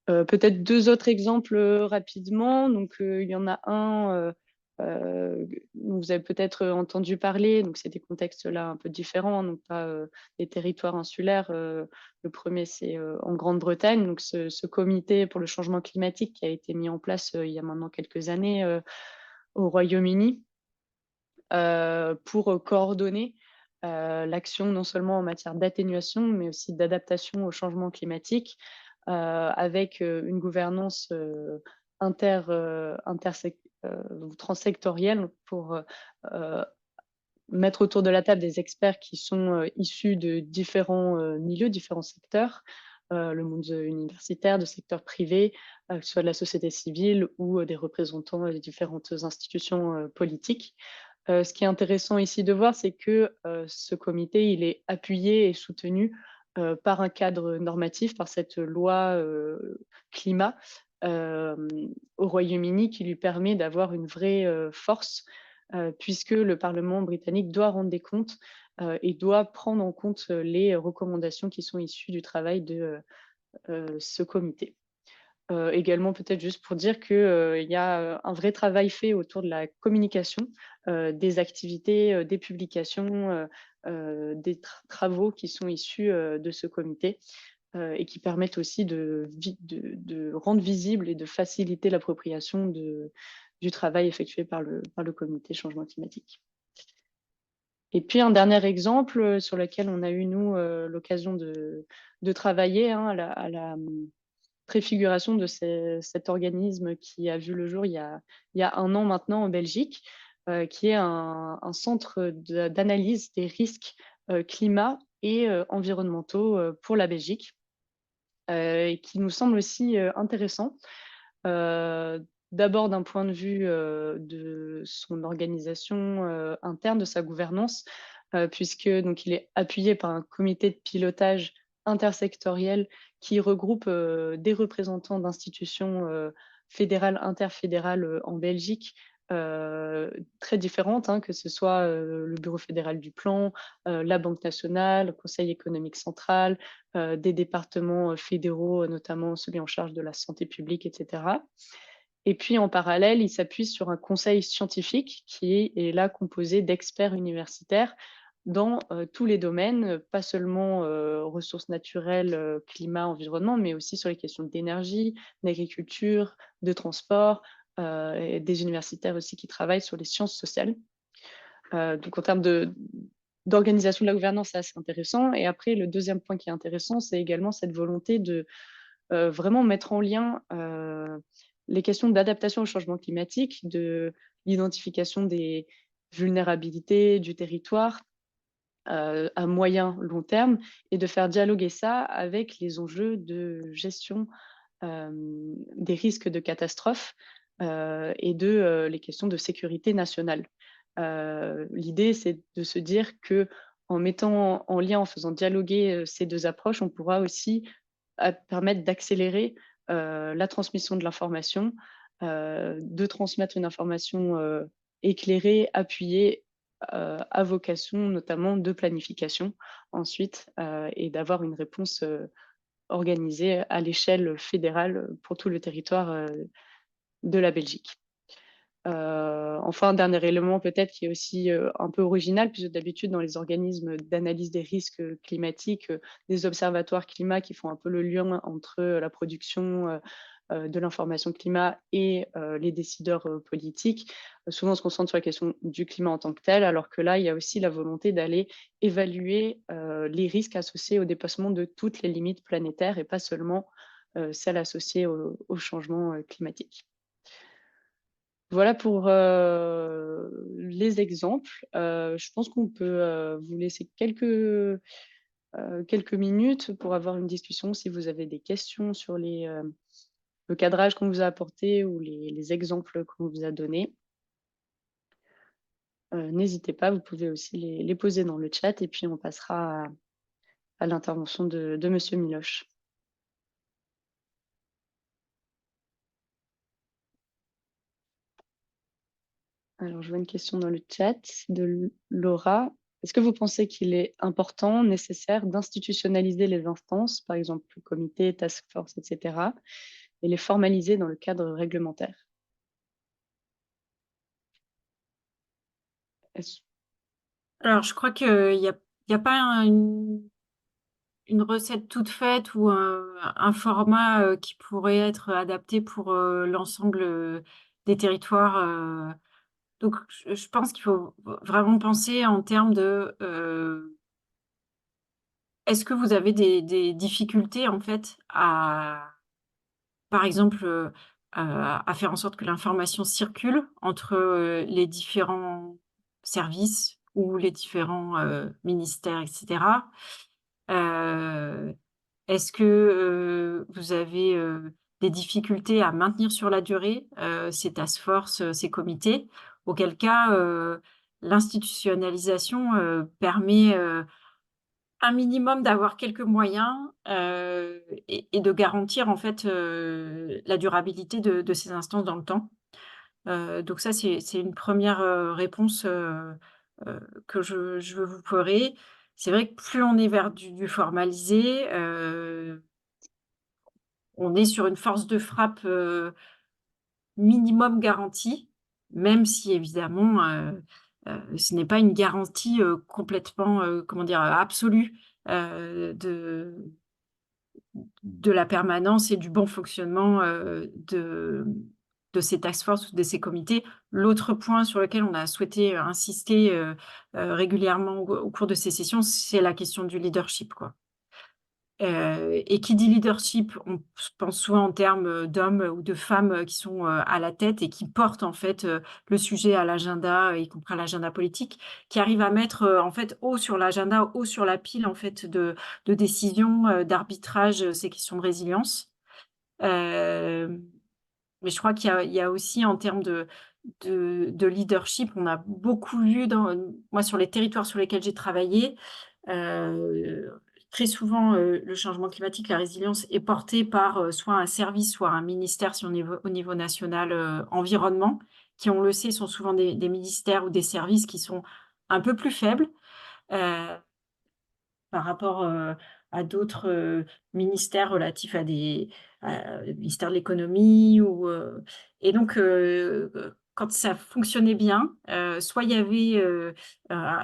S3: Peut-être 2 autres exemples, rapidement. Donc, il y en a un, dont vous avez peut-être entendu parler, donc c'est des contextes là un peu différents, donc pas, des territoires insulaires. Le premier, c'est, en Grande-Bretagne, donc ce comité pour le changement climatique qui a été mis en place, il y a maintenant quelques années, au Royaume-Uni, pour coordonner, l'action non seulement en matière d'atténuation, mais aussi d'adaptation au changement climatique, avec, une gouvernance, transsectorielle pour, mettre autour de la table des experts qui sont, issus de différents, milieux, différents secteurs, le monde universitaire, de secteur privé, que ce soit de la société civile ou, des représentants des différentes institutions, politiques. Ce qui est intéressant ici de voir, c'est que, ce comité, il est appuyé et soutenu, par un cadre normatif, par cette loi, climat, au Royaume-Uni qui lui permet d'avoir une vraie, force, puisque le parlement britannique doit rendre des comptes, et doit prendre en compte, les recommandations qui sont issues du travail de, ce comité. Également peut-être juste pour dire que, il y a, un vrai travail fait autour de la communication, des activités, des publications, des travaux qui sont issus, de ce comité, et qui permettent aussi de rendre visible et de faciliter l'appropriation du travail effectué par le comité changement climatique. Et puis un dernier exemple, sur lequel on a eu nous, l'occasion de travailler, hein, à la préfiguration de cet organisme qui a vu le jour il y a 1 an maintenant en Belgique, qui est un centre d'analyse des risques, climat et environnementaux, pour la Belgique, et qui nous semble aussi, intéressant. D'abord d'un point de vue, de son organisation, interne, de sa gouvernance, puisque donc il est appuyé par un comité de pilotage intersectoriel qui regroupe, des représentants d'institutions, fédérales, interfédérales, en Belgique, très différentes, hein, que ce soit le Bureau fédéral du plan, la Banque nationale, le Conseil économique central, des départements fédéraux, notamment celui en charge de la santé publique, etc. Et puis en parallèle, il s'appuie sur un conseil scientifique qui est là composé d'experts universitaires dans tous les domaines, pas seulement ressources naturelles, climat, environnement, mais aussi sur les questions d'énergie, d'agriculture, de transport, et des universitaires aussi qui travaillent sur les sciences sociales. Donc en termes d'organisation de la gouvernance, c'est assez intéressant. Et après, le deuxième point qui est intéressant, c'est également cette volonté de vraiment mettre en lien les questions d'adaptation au changement climatique, de l'identification des vulnérabilités du territoire à moyen, long terme, et de faire dialoguer ça avec les enjeux de gestion des risques de catastrophes et de les questions de sécurité nationale. L'idée, c'est de se dire que en mettant en lien, en faisant dialoguer ces deux approches, on pourra aussi permettre d'accélérer la transmission de l'information, de transmettre une information éclairée, appuyée, à vocation notamment de planification ensuite, et d'avoir une réponse organisée à l'échelle fédérale pour tout le territoire de la Belgique. Enfin, un dernier élément peut-être qui est aussi un peu original, puisque d'habitude dans les organismes d'analyse des risques climatiques, des observatoires climat qui font un peu le lien entre la production de l'information climat et les décideurs politiques. Souvent on se concentre sur la question du climat en tant que tel, alors que là il y a aussi la volonté d'aller évaluer les risques associés au dépassement de toutes les limites planétaires et pas seulement celles associées au changement climatique. Voilà pour les exemples. Je pense qu'on peut vous laisser quelques minutes pour avoir une discussion si vous avez des questions sur le cadrage qu'on vous a apporté ou les exemples qu'on vous a donnés. N'hésitez pas, vous pouvez aussi les poser dans le chat et puis on passera à l'intervention de Monsieur Miloche. Alors, je vois une question dans le chat de Laura. Est-ce que vous pensez qu'il est important, nécessaire d'institutionnaliser les instances, par exemple le comité, task force, etc., et les formaliser dans le cadre réglementaire?
S2: Alors, je crois qu'il y a pas une recette toute faite ou un format qui pourrait être adapté pour l'ensemble des territoires. Donc, je pense qu'il faut vraiment penser en termes de est-ce que vous avez des difficultés en fait par exemple, à faire en sorte que l'information circule entre les différents services ou les différents ministères, etc. Est-ce que vous avez des difficultés à maintenir sur la durée ces task force, ces comités? Auquel cas, l'institutionnalisation permet un minimum d'avoir quelques moyens et de garantir en fait la durabilité de ces instances dans le temps. Donc ça, c'est une première réponse que je vous ferai. C'est vrai que plus on est vers du formalisé, on est sur une force de frappe minimum garantie, même si évidemment ce n'est pas une garantie complètement, comment dire, absolue de la permanence et du bon fonctionnement de ces task force ou de ces comités. L'autre point sur lequel on a souhaité insister régulièrement au cours de ces sessions, c'est la question du leadership, quoi. Et qui dit leadership, on pense souvent en termes d'hommes ou de femmes qui sont à la tête et qui portent en fait le sujet à l'agenda, y compris à l'agenda politique, qui arrivent à mettre en fait haut sur l'agenda, haut sur la pile en fait de décisions, d'arbitrage, ces questions de résilience. Mais je crois qu'il y a aussi en termes de leadership, on a beaucoup vu moi sur les territoires sur lesquels j'ai travaillé, très souvent, le changement climatique, la résilience est portée par soit un service, soit un ministère si on est au niveau national environnement, qui, on le sait, sont souvent des ministères ou des services qui sont un peu plus faibles par rapport à d'autres ministères relatifs à des ministères de l'économie et donc quand ça fonctionnait bien, soit il y avait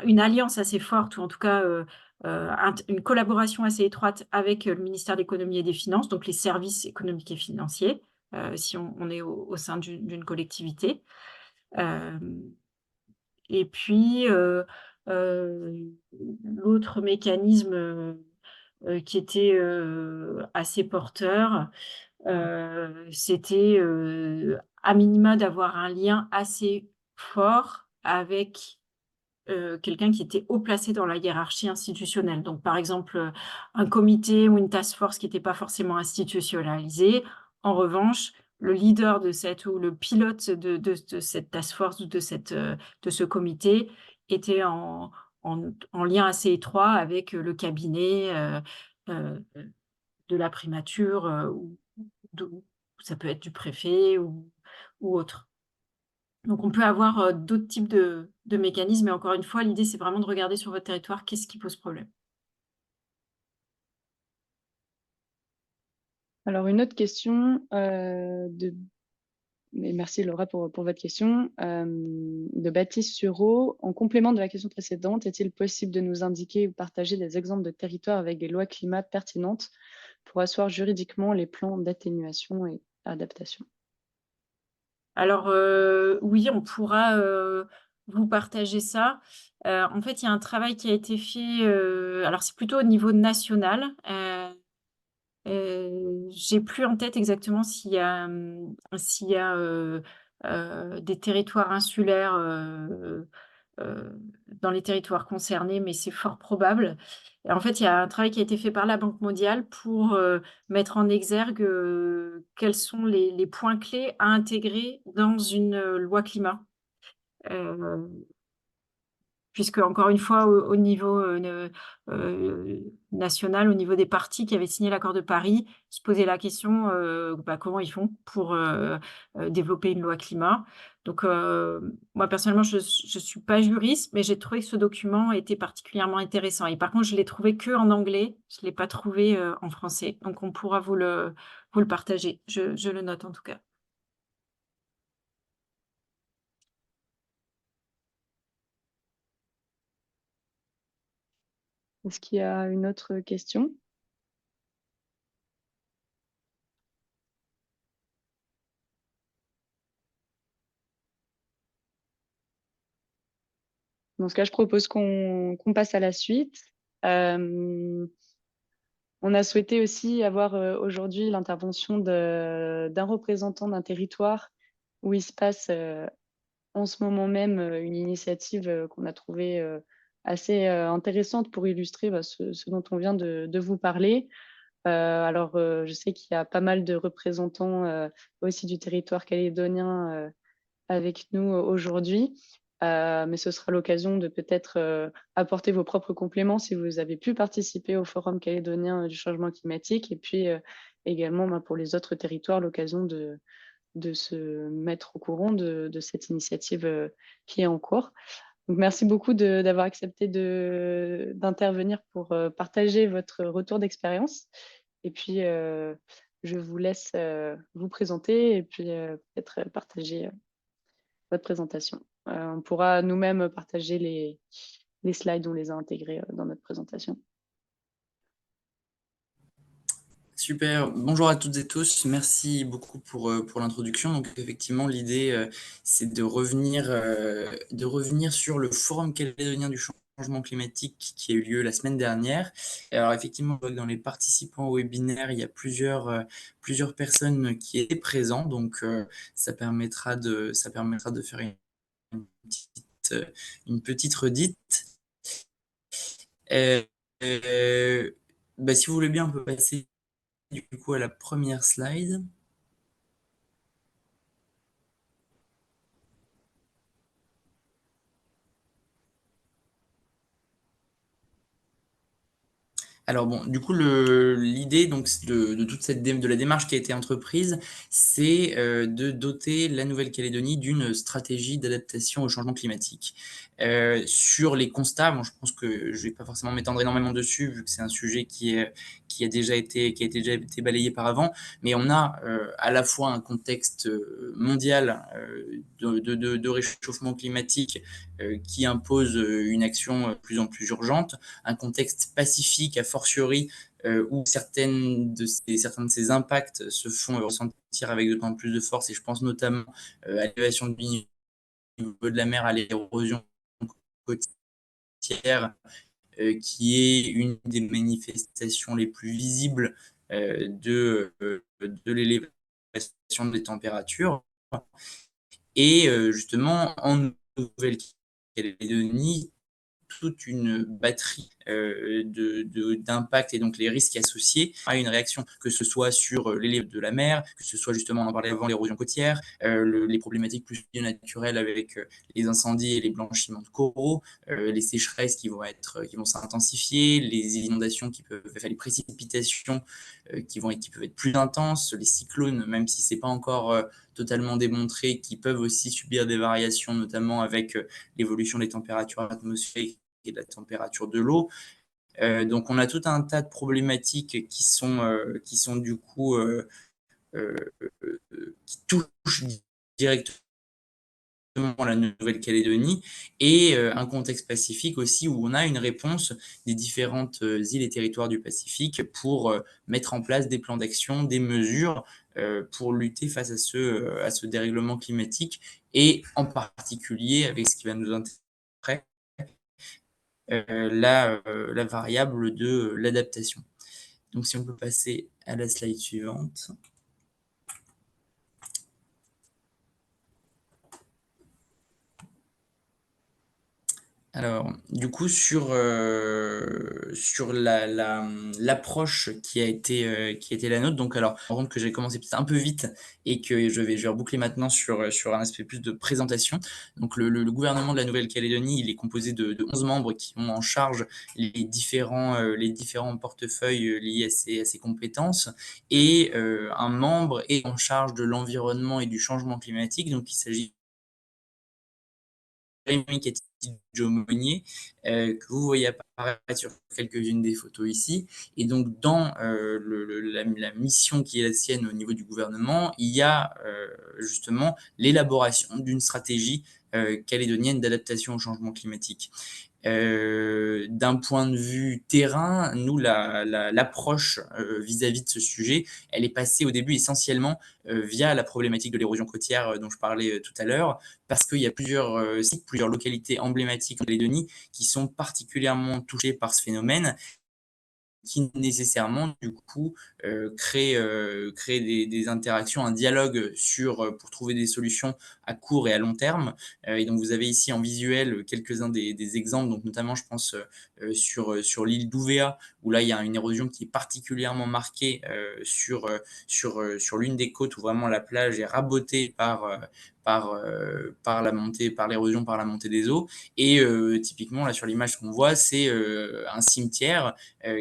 S2: une alliance assez forte ou en tout cas une collaboration assez étroite avec le ministère de l'économie et des finances, donc les services économiques et financiers, si on est au sein d'une collectivité. Et puis, l'autre mécanisme qui était assez porteur, c'était à minima d'avoir un lien assez fort avec quelqu'un qui était haut placé dans la hiérarchie institutionnelle. Donc, par exemple, un comité ou une task force qui n'était pas forcément institutionnalisé. En revanche, le leader de cette ou le pilote de cette task force ou de ce comité était en lien assez étroit avec le cabinet euh, de la primature ou ça peut être du préfet ou autre. Donc, on peut avoir d'autres types de mécanismes. Et encore une fois, l'idée, c'est vraiment de regarder sur votre territoire qu'est-ce qui pose problème.
S3: Alors, une autre question mais merci Laura pour votre question, de Baptiste Sureau. En complément de la question précédente, est-il possible de nous indiquer ou partager des exemples de territoires avec des lois climat pertinentes pour asseoir juridiquement les plans d'atténuation et adaptation?
S2: Alors, oui, on pourra vous partager ça. En fait, il y a un travail qui a été fait, alors c'est plutôt au niveau national. J'ai plus en tête exactement s'il y a des territoires insulaires dans les territoires concernés, mais c'est fort probable. Et en fait, il y a un travail qui a été fait par la Banque mondiale pour mettre en exergue quels sont les points clés à intégrer dans une loi climat. Euh, Puisque, encore une fois, au niveau national, au niveau des partis qui avaient signé l'accord de Paris, se poser la question comment ils font pour développer une loi climat. Donc, moi, personnellement, je ne suis pas juriste, mais j'ai trouvé que ce document était particulièrement intéressant. Et par contre, je l'ai trouvé que en anglais, je ne l'ai pas trouvé en français. Donc, on pourra vous le partager. Je le note en tout cas.
S3: Est-ce qu'il y a une autre question? Dans ce cas, je propose qu'on passe à la suite. On a souhaité aussi avoir aujourd'hui l'intervention d'un représentant d'un territoire où il se passe en ce moment même une initiative qu'on a trouvée assez intéressante pour illustrer ce dont on vient de vous parler. Alors, je sais qu'il y a pas mal de représentants aussi du territoire calédonien avec nous aujourd'hui. Mais ce sera l'occasion de peut-être apporter vos propres compléments si vous avez pu participer au Forum calédonien du changement climatique. Et puis également pour les autres territoires, l'occasion de se mettre au courant de cette initiative qui est en cours. Donc, merci beaucoup d'avoir accepté d'intervenir pour partager votre retour d'expérience. Et puis, je vous laisse vous présenter et puis peut-être partager votre présentation. On pourra nous-mêmes partager les slides, on les a intégrés dans notre présentation.
S4: Super, bonjour à toutes et tous, merci beaucoup pour l'introduction. Donc effectivement, l'idée, c'est de revenir sur le Forum calédonien du changement climatique qui a eu lieu la semaine dernière. Alors effectivement, je vois que dans les participants au webinaire, il y a plusieurs personnes qui étaient présentes, donc ça permettra de faire une petite redite. Euh, Si vous voulez bien, on peut passer du coup à la première slide. Alors bon, du coup, l'idée donc de toute de la démarche qui a été entreprise, c'est de doter la Nouvelle-Calédonie d'une stratégie d'adaptation au changement climatique. Sur les constats, bon, je pense que je vais pas forcément m'étendre énormément dessus, vu que c'est un sujet qui a déjà été balayé par avant, mais on a à la fois un contexte mondial de réchauffement climatique qui impose une action de plus en plus urgente, un contexte pacifique, a fortiori, où certains de ces impacts se font ressentir avec de plus en plus de force, et je pense notamment à l'élévation du niveau de la mer, à l'érosion côtière, qui est une des manifestations les plus visibles de l'élévation des températures. Et justement, en Nouvelle-Calédonie, toute une batterie d'impacts et donc les risques associés à une réaction, que ce soit sur l'élève de la mer, que ce soit justement, on en parlait avant, l'érosion côtière, les problématiques plus naturelles avec les incendies et les blanchiments de coraux, les sécheresses qui vont s'intensifier, les inondations les précipitations qui peuvent être plus intenses, les cyclones, même si c'est pas encore totalement démontré, qui peuvent aussi subir des variations, notamment avec l'évolution des températures atmosphériques et de la température de l'eau. Donc on a tout un tas de problématiques qui sont du coup qui touchent directement la Nouvelle-Calédonie, et un contexte pacifique aussi, où on a une réponse des différentes îles et territoires du Pacifique pour mettre en place des plans d'action, des mesures pour lutter face à ce dérèglement climatique, et en particulier avec ce qui va nous intéresser après, la variable de l'adaptation. Donc si on peut passer à la slide suivante. Alors, du coup, sur l'approche qui a été la nôtre, donc alors, par contre, que j'ai commencé peut-être un peu vite et que je vais reboucler maintenant sur un aspect plus de présentation. Donc, le gouvernement de la Nouvelle-Calédonie, il est composé de 11 membres qui ont en charge les différents portefeuilles liés à ces compétences, et un membre est en charge de l'environnement et du changement climatique. Donc, il s'agit Rémi Cathy-Monnier, que vous voyez apparaître sur quelques-unes des photos ici. Et donc, dans la mission qui est la sienne au niveau du gouvernement, il y a justement l'élaboration d'une stratégie calédonienne d'adaptation au changement climatique. D'un point de vue terrain, nous, l'approche vis-à-vis de ce sujet, elle est passée au début essentiellement via la problématique de l'érosion côtière dont je parlais tout à l'heure, parce qu'il y a plusieurs sites, plusieurs localités emblématiques en Calédonie qui sont particulièrement touchées par ce phénomène, qui nécessairement du coup crée des interactions, un dialogue pour trouver des solutions à court et à long terme. Et donc vous avez ici en visuel quelques-uns des exemples, donc notamment je pense sur l'île d'Ouvéa, où là il y a une érosion qui est particulièrement marquée sur l'une des côtes, où vraiment la plage est rabotée par l'érosion, par la montée des eaux. Et typiquement là sur l'image qu'on voit, c'est un cimetière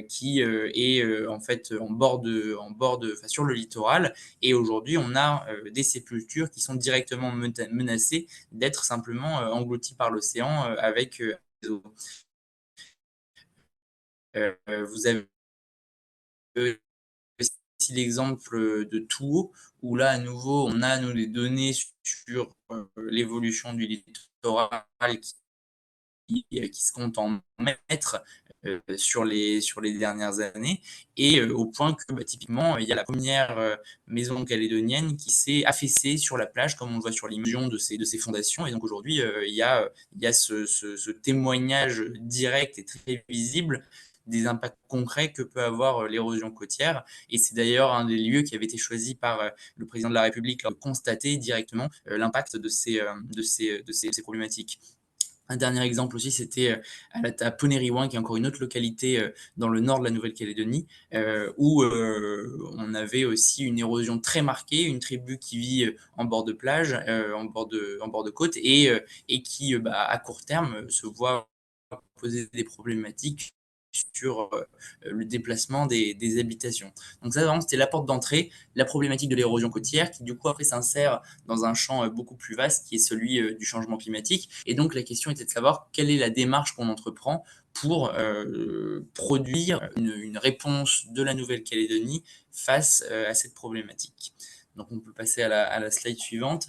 S4: qui est en fait enfin, sur le littoral. Et aujourd'hui, on a des sépultures qui sont directement menacées d'être simplement englouties par l'océan avec des eaux. Vous avez aussi l'exemple de Touo, où là, à nouveau, on a nous, des données sur l'évolution du littoral qui se compte en mètres sur les dernières années, et au point que typiquement, il y a la première maison calédonienne qui s'est affaissée sur la plage, comme on le voit sur l'image de ces fondations. Et donc aujourd'hui, il y a ce témoignage direct et très visible des impacts concrets que peut avoir l'érosion côtière. Et c'est d'ailleurs un des lieux qui avait été choisi par le président de la République pour constater directement l'impact de ces problématiques. Un dernier exemple aussi, c'était à Poneriwan, qui est encore une autre localité dans le nord de la Nouvelle-Calédonie, où on avait aussi une érosion très marquée, une tribu qui vit en bord de plage, en bord de côte, et qui, à court terme, se voit poser des problématiques sur le déplacement des habitations. Donc ça, vraiment, c'était la porte d'entrée, la problématique de l'érosion côtière, qui du coup après s'insère dans un champ beaucoup plus vaste, qui est celui du changement climatique. Et donc la question était de savoir quelle est la démarche qu'on entreprend pour produire une réponse de la Nouvelle-Calédonie face à cette problématique. Donc on peut passer à la slide suivante.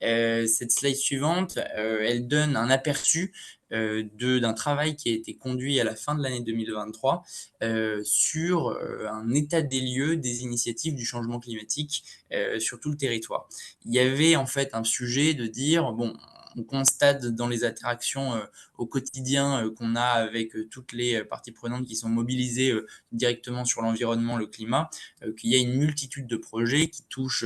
S4: Cette slide suivante, elle donne un aperçu d'un travail qui a été conduit à la fin de l'année 2023 sur un état des lieux des initiatives du changement climatique sur tout le territoire. Il y avait en fait un sujet de dire, bon, on constate dans les interactions au quotidien qu'on a avec toutes les parties prenantes qui sont mobilisées directement sur l'environnement, le climat, qu'il y a une multitude de projets qui touchent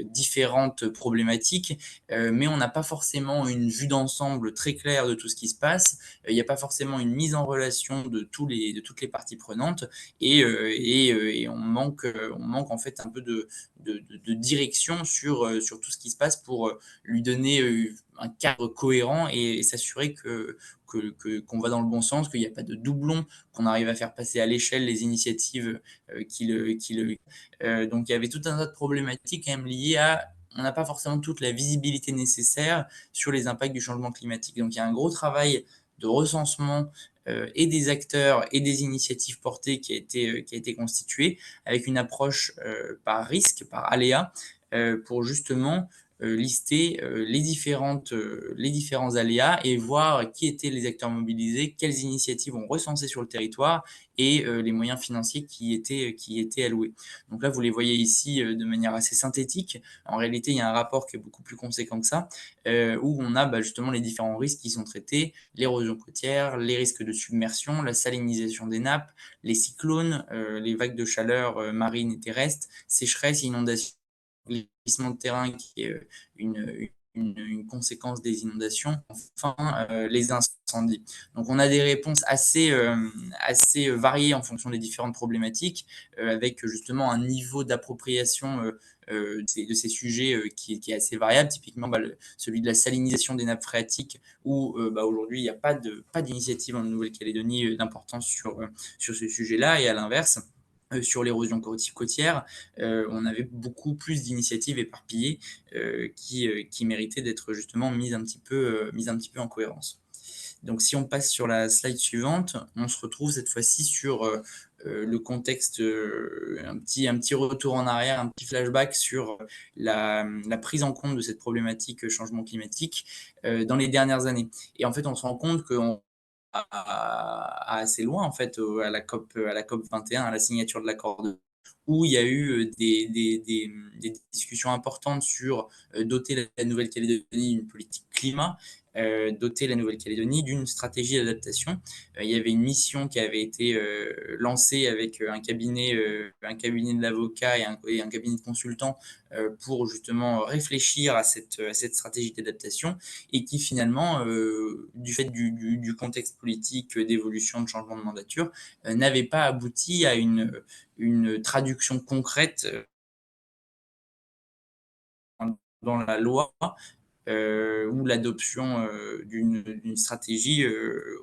S4: différentes problématiques, mais on n'a pas forcément une vue d'ensemble très claire de tout ce qui se passe. Il n'y a pas forcément une mise en relation de toutes les parties prenantes et on manque en fait un peu de direction sur tout ce qui se passe pour lui donner un cadre cohérent et s'assurer qu'on va dans le bon sens, qu'il n'y a pas de doublons, qu'on arrive à faire passer à l'échelle les initiatives donc il y avait tout un tas de problématiques quand même liées à on n'a pas forcément toute la visibilité nécessaire sur les impacts du changement climatique. Donc il y a un gros travail de recensement et des acteurs et des initiatives portées qui a été constitué avec une approche par risque, par aléa, pour justement lister les différents aléas et voir qui étaient les acteurs mobilisés, quelles initiatives on recensé sur le territoire et les moyens financiers qui étaient alloués. Donc là, vous les voyez ici de manière assez synthétique. En réalité, il y a un rapport qui est beaucoup plus conséquent que ça, où on a justement les différents risques qui sont traités, l'érosion côtière, les risques de submersion, la salinisation des nappes, les cyclones, les vagues de chaleur marines et terrestres, sécheresse, inondations, glissement de terrain qui est une conséquence des inondations, enfin les incendies. Donc on a des réponses assez variées en fonction des différentes problématiques, avec justement un niveau d'appropriation de ces sujets qui est assez variable. Typiquement, celui de la salinisation des nappes phréatiques, où aujourd'hui, il n'y a pas d'initiative en Nouvelle-Calédonie d'importance sur ce sujet-là. Et à l'inverse, sur l'érosion côtière, on avait beaucoup plus d'initiatives éparpillées qui méritaient d'être justement mises un petit peu en cohérence. Donc si on passe sur la slide suivante, on se retrouve cette fois-ci sur le contexte, un petit retour en arrière, un petit flashback sur la prise en compte de cette problématique changement climatique dans les dernières années. Et en fait, on se rend compte qu'on assez loin en fait à la COP 21, à la signature de l'accord où il y a eu des discussions importantes sur doter la Nouvelle-Calédonie d'une politique climat, doter la Nouvelle-Calédonie d'une stratégie d'adaptation. Il y avait une mission qui avait été lancée avec un cabinet de l'avocat et un cabinet de consultants pour justement réfléchir à cette stratégie d'adaptation et qui finalement, du fait du contexte politique, d'évolution, de changement de mandature, n'avait pas abouti à une traduction concrète dans la loi ou l'adoption d'une stratégie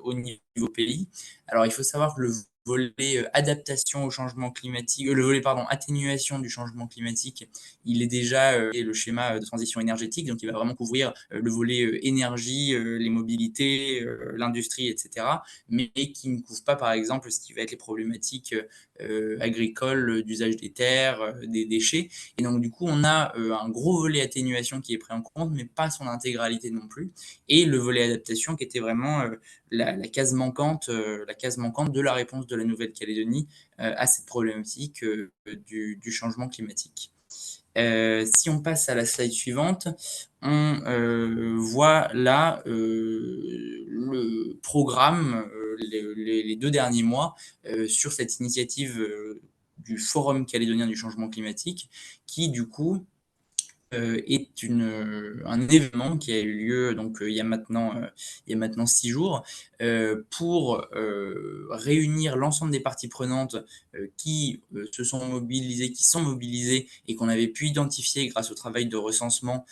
S4: au niveau pays. Alors, il faut savoir que le volet adaptation au changement climatique, le volet atténuation du changement climatique, il est déjà le schéma de transition énergétique, donc il va vraiment couvrir le volet énergie, les mobilités, l'industrie, etc., mais qui ne couvre pas par exemple ce qui va être les problématiques agricoles, d'usage des terres, des déchets. Et donc du coup on a un gros volet atténuation qui est pris en compte, mais pas son intégralité non plus, et le volet adaptation qui était vraiment la case manquante de la réponse de la Nouvelle-Calédonie à cette problématique du changement climatique. Si on passe à la slide suivante, on voit là le programme les 2 derniers mois sur cette initiative du Forum calédonien du changement climatique qui, du coup, est un événement qui a eu lieu donc il y a maintenant 6 jours pour réunir l'ensemble des parties prenantes qui sont mobilisées et qu'on avait pu identifier grâce au travail de recensement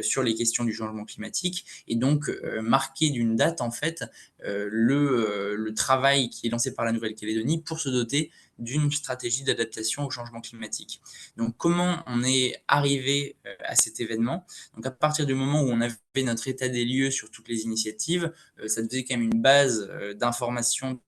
S4: sur les questions du changement climatique, et donc marquer d'une date en fait le travail qui est lancé par la Nouvelle-Calédonie pour se doter d'une stratégie d'adaptation au changement climatique. Donc, comment on est arrivé à cet événement? Donc, à partir du moment où on avait notre état des lieux sur toutes les initiatives, ça faisait quand même une base d'informations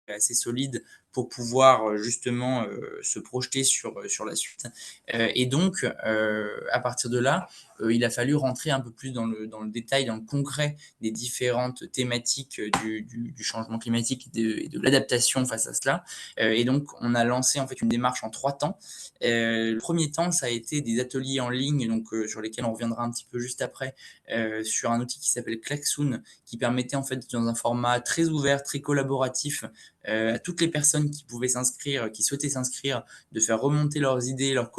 S4: assez solide pour pouvoir justement se projeter sur la suite. Et donc, à partir de là, il a fallu rentrer un peu plus dans le détail, dans le concret des différentes thématiques du changement climatique et de l'adaptation face à cela. Et donc, on a lancé en fait une démarche en 3 temps. Le premier temps, ça a été des ateliers en ligne, donc sur lesquels on reviendra un petit peu juste après, sur un outil qui s'appelle Klaxoon, qui permettait en fait, dans un format très ouvert, très collaboratif, à toutes les personnes qui pouvaient s'inscrire, qui souhaitaient s'inscrire, de faire remonter leurs idées, leurs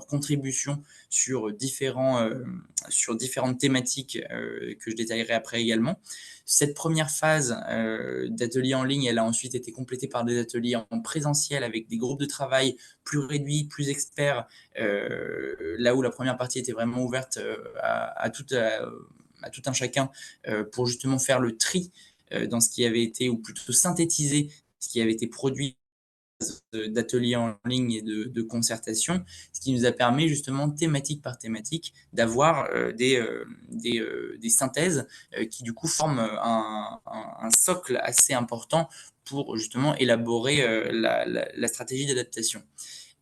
S4: contributions sur différentes thématiques que je détaillerai après également. Cette première phase d'ateliers en ligne, elle a ensuite été complétée par des ateliers en présentiel avec des groupes de travail plus réduits, plus experts, là où la première partie était vraiment ouverte à tout un chacun pour justement faire le tri dans ce qui avait été, ou plutôt synthétiser ce qui avait été produit d'ateliers en ligne et de concertation, ce qui nous a permis justement, thématique par thématique, d'avoir des synthèses qui du coup forment un socle assez important pour justement élaborer la stratégie d'adaptation.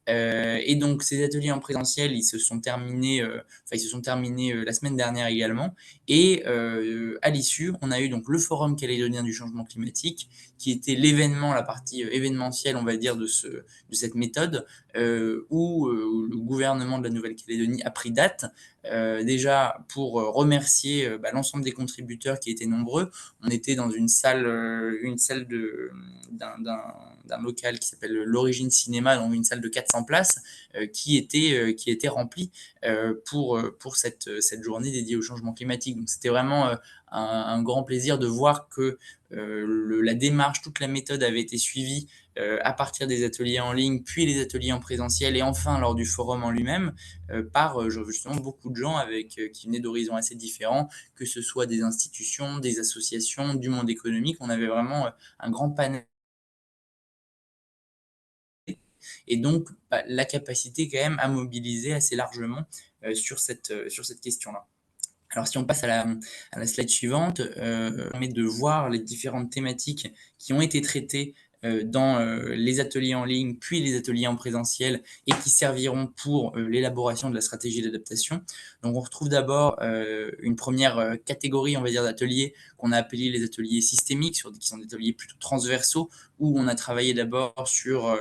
S4: Et donc, ces ateliers en présentiel, ils se sont terminés la semaine dernière également. Et à l'issue, on a eu donc le Forum calédonien du changement climatique, qui était l'événement, la partie événementielle, on va dire, de cette méthode, où le gouvernement de la Nouvelle-Calédonie a pris date, déjà pour remercier l'ensemble des contributeurs qui étaient nombreux. On était dans une salle d'un local qui s'appelle l'Origine Cinéma, donc une salle de 400 places qui était remplie pour cette journée dédiée au changement climatique. Donc c'était vraiment un grand plaisir de voir que la démarche, toute la méthode avait été suivie à partir des ateliers en ligne, puis les ateliers en présentiel, et enfin lors du forum en lui-même, par justement beaucoup de gens qui venaient d'horizons assez différents, que ce soit des institutions, des associations, du monde économique. On avait vraiment un grand panel, et donc la capacité quand même à mobiliser assez largement sur cette question-là. Alors, si on passe à la slide suivante, on permet de voir les différentes thématiques qui ont été traitées dans les ateliers en ligne, puis les ateliers en présentiel, et qui serviront pour l'élaboration de la stratégie d'adaptation. Donc, on retrouve d'abord une première catégorie, on va dire, d'ateliers qu'on a appelés les ateliers systémiques, qui sont des ateliers plutôt transversaux, où on a travaillé d'abord sur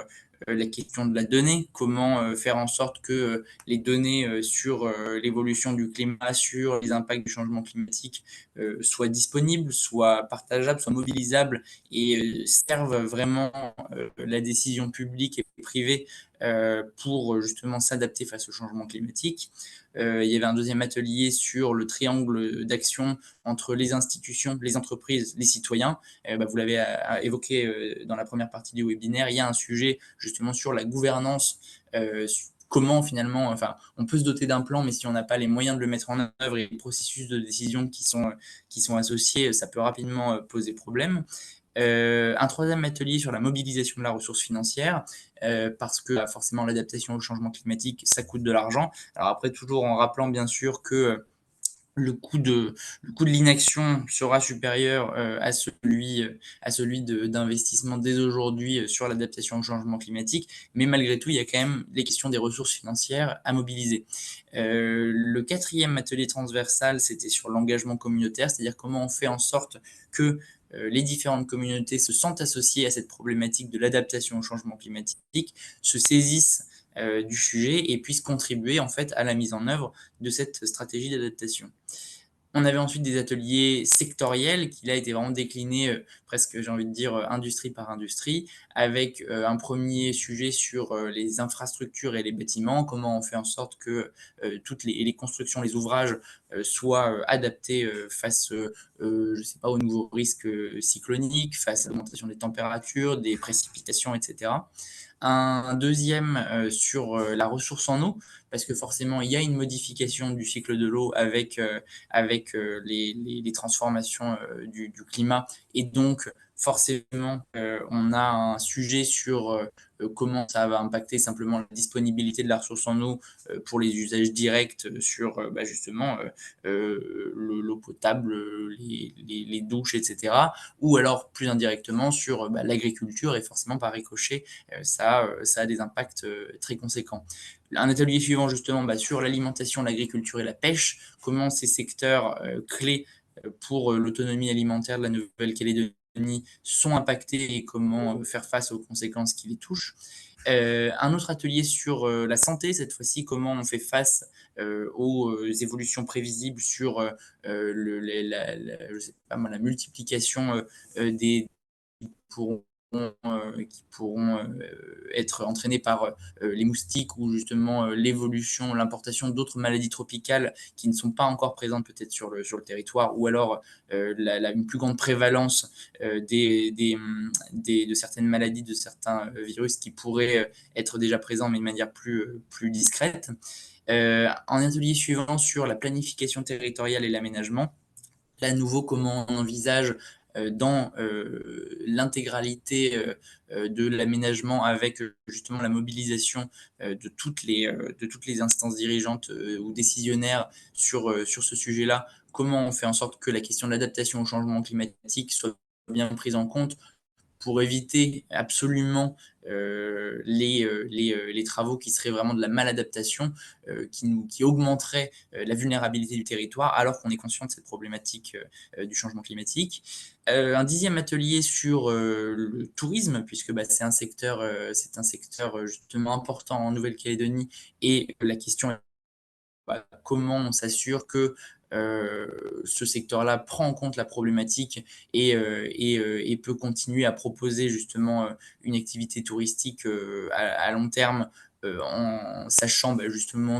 S4: la question de la donnée, comment faire en sorte que les données sur l'évolution du climat, sur les impacts du changement climatique soient disponibles, soient partageables, soient mobilisables, et servent vraiment la décision publique et privée pour justement s'adapter face au changement climatique. Il y avait un deuxième atelier sur le triangle d'action entre les institutions, les entreprises, les citoyens. Vous l'avez évoqué dans la première partie du webinaire, il y a un sujet justement sur la gouvernance, comment finalement, on peut se doter d'un plan, mais si on n'a pas les moyens de le mettre en œuvre, et les processus de décision qui sont associés, ça peut rapidement poser problème. Un troisième atelier sur la mobilisation de la ressource financière, parce que forcément l'adaptation au changement climatique, ça coûte de l'argent. Alors après, toujours en rappelant bien sûr que le coût de l'inaction sera supérieur à celui d'investissement dès aujourd'hui sur l'adaptation au changement climatique, mais malgré tout, il y a quand même les questions des ressources financières à mobiliser. Le quatrième atelier transversal, c'était sur l'engagement communautaire, c'est-à-dire comment on fait en sorte que les différentes communautés se sentent associées à cette problématique de l'adaptation au changement climatique, se saisissent du sujet et puissent contribuer en fait à la mise en œuvre de cette stratégie d'adaptation. On avait ensuite des ateliers sectoriels qui là étaient vraiment déclinés presque, j'ai envie de dire, industrie par industrie, avec un premier sujet sur les infrastructures et les bâtiments, comment on fait en sorte que toutes les constructions, les ouvrages soient adaptés face, je sais pas, aux nouveaux risques cycloniques, face à l'augmentation des températures, des précipitations, etc. Un deuxième sur la ressource en eau, parce que forcément, il y a une modification du cycle de l'eau avec les transformations du climat. Et donc, forcément, on a un sujet sur comment ça va impacter simplement la disponibilité de la ressource en eau pour les usages directs sur justement l'eau potable, les douches, etc. Ou alors plus indirectement sur l'agriculture et forcément par ricochet, ça a des impacts très conséquents. Un atelier suivant justement sur l'alimentation, l'agriculture et la pêche, comment ces secteurs clés pour l'autonomie alimentaire de la Nouvelle-Calédonie sont impactés et comment faire face aux conséquences qui les touchent. Un autre atelier sur la santé, cette fois-ci, comment on fait face aux évolutions prévisibles sur je sais pas, la multiplication des qui pourront être entraînés par les moustiques ou justement l'évolution, l'importation d'autres maladies tropicales qui ne sont pas encore présentes peut-être sur le territoire, ou alors une plus grande prévalence de certaines maladies, de certains virus qui pourraient être déjà présents mais de manière plus discrète. En atelier suivant sur la planification territoriale et l'aménagement, là, à nouveau, comment on envisage dans l'intégralité de l'aménagement avec justement la mobilisation de toutes les instances dirigeantes ou décisionnaires sur ce sujet-là, comment on fait en sorte que la question de l'adaptation au changement climatique soit bien prise en compte pour éviter absolument les travaux qui seraient vraiment de la maladaptation, qui augmenteraient la vulnérabilité du territoire, alors qu'on est conscient de cette problématique du changement climatique. Un 10e atelier sur le tourisme, puisque c'est un secteur justement important en Nouvelle-Calédonie, et la question est comment on s'assure que ce secteur-là prend en compte la problématique et peut continuer à proposer justement une activité touristique à long terme en sachant justement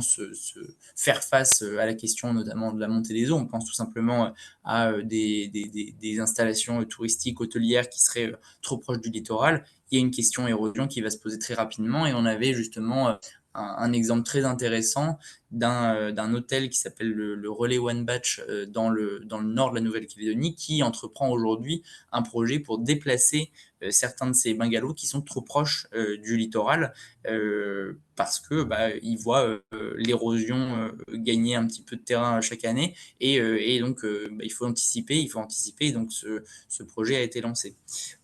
S4: faire face à la question notamment de la montée des eaux. On pense tout simplement à des installations touristiques hôtelières qui seraient trop proches du littoral. Il y a une question érosion qui va se poser très rapidement, et on avait justement un exemple très intéressant d'un hôtel qui s'appelle le Relais One Batch dans le nord de la Nouvelle-Calédonie, qui entreprend aujourd'hui un projet pour déplacer certains de ces bungalows qui sont trop proches du littoral parce que ils voient l'érosion gagner un petit peu de terrain chaque année, et donc il faut anticiper, et donc ce projet a été lancé.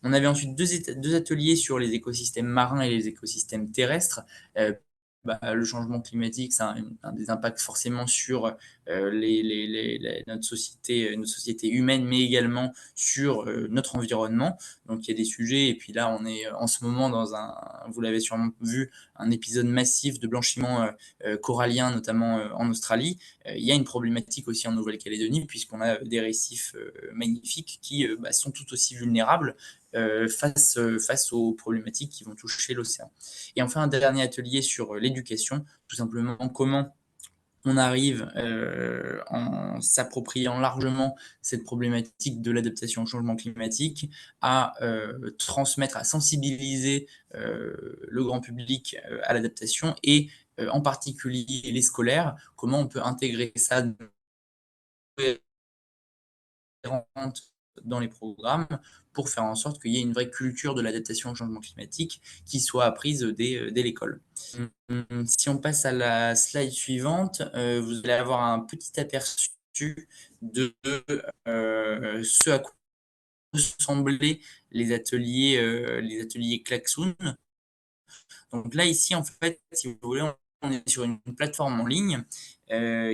S4: On avait ensuite deux ateliers sur les écosystèmes marins et les écosystèmes terrestres. Le changement climatique, ça a un des impacts forcément sur notre société humaine, mais également sur notre environnement. Donc il y a des sujets, et puis là on est en ce moment vous l'avez sûrement vu, un épisode massif de blanchiment corallien, notamment en Australie. Il y a une problématique aussi en Nouvelle-Calédonie, puisqu'on a des récifs magnifiques qui sont tout aussi vulnérables face aux problématiques qui vont toucher l'océan. Et enfin, un dernier atelier sur l'éducation, tout simplement comment on arrive en s'appropriant largement cette problématique de l'adaptation au changement climatique à transmettre, à sensibiliser le grand public à l'adaptation, et en particulier les scolaires, comment on peut intégrer ça dans les programmes pour faire en sorte qu'il y ait une vraie culture de l'adaptation au changement climatique qui soit apprise dès l'école. Si on passe à la slide suivante, vous allez avoir un petit aperçu de ce à quoi ressemblaient les ateliers Klaxoon. Donc là, ici, en fait, si vous voulez, on est sur une plateforme en ligne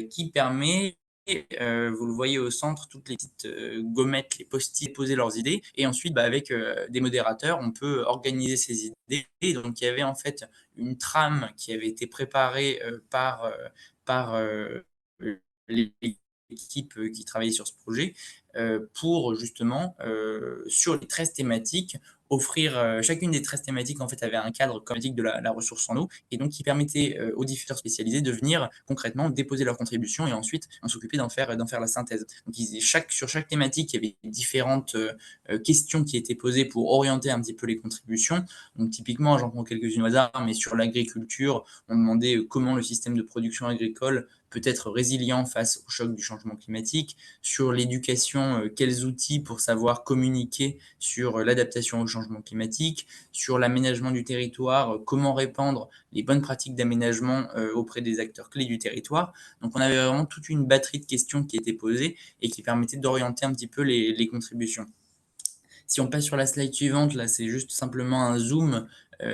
S4: qui permet, vous le voyez au centre, toutes les petites gommettes, les post-it, poser leurs idées. Et ensuite, avec des modérateurs, on peut organiser ces idées. Et donc, il y avait en fait une trame qui avait été préparée par les équipes qui travaillaient sur ce projet pour justement, sur les 13 thématiques, offrir chacune des 13 thématiques en fait avait un cadre thématique de la ressource en eau et donc qui permettait aux diffuseurs spécialisés de venir concrètement déposer leur contribution et ensuite on s'occupait d'en faire la synthèse. Donc sur chaque thématique, il y avait différentes questions qui étaient posées pour orienter un petit peu les contributions. Donc typiquement, j'en prends quelques-unes au hasard, mais sur l'agriculture, on demandait comment le système de production agricole peut être résilient face au choc du changement climatique. Sur l'éducation, quels outils pour savoir communiquer sur l'adaptation au changement climatique. Sur l'aménagement du territoire, comment répandre les bonnes pratiques d'aménagement auprès des acteurs clés du territoire. Donc on avait vraiment toute une batterie de questions qui étaient posées et qui permettaient d'orienter un petit peu les contributions. Si on passe sur la slide suivante, là, c'est juste simplement un zoom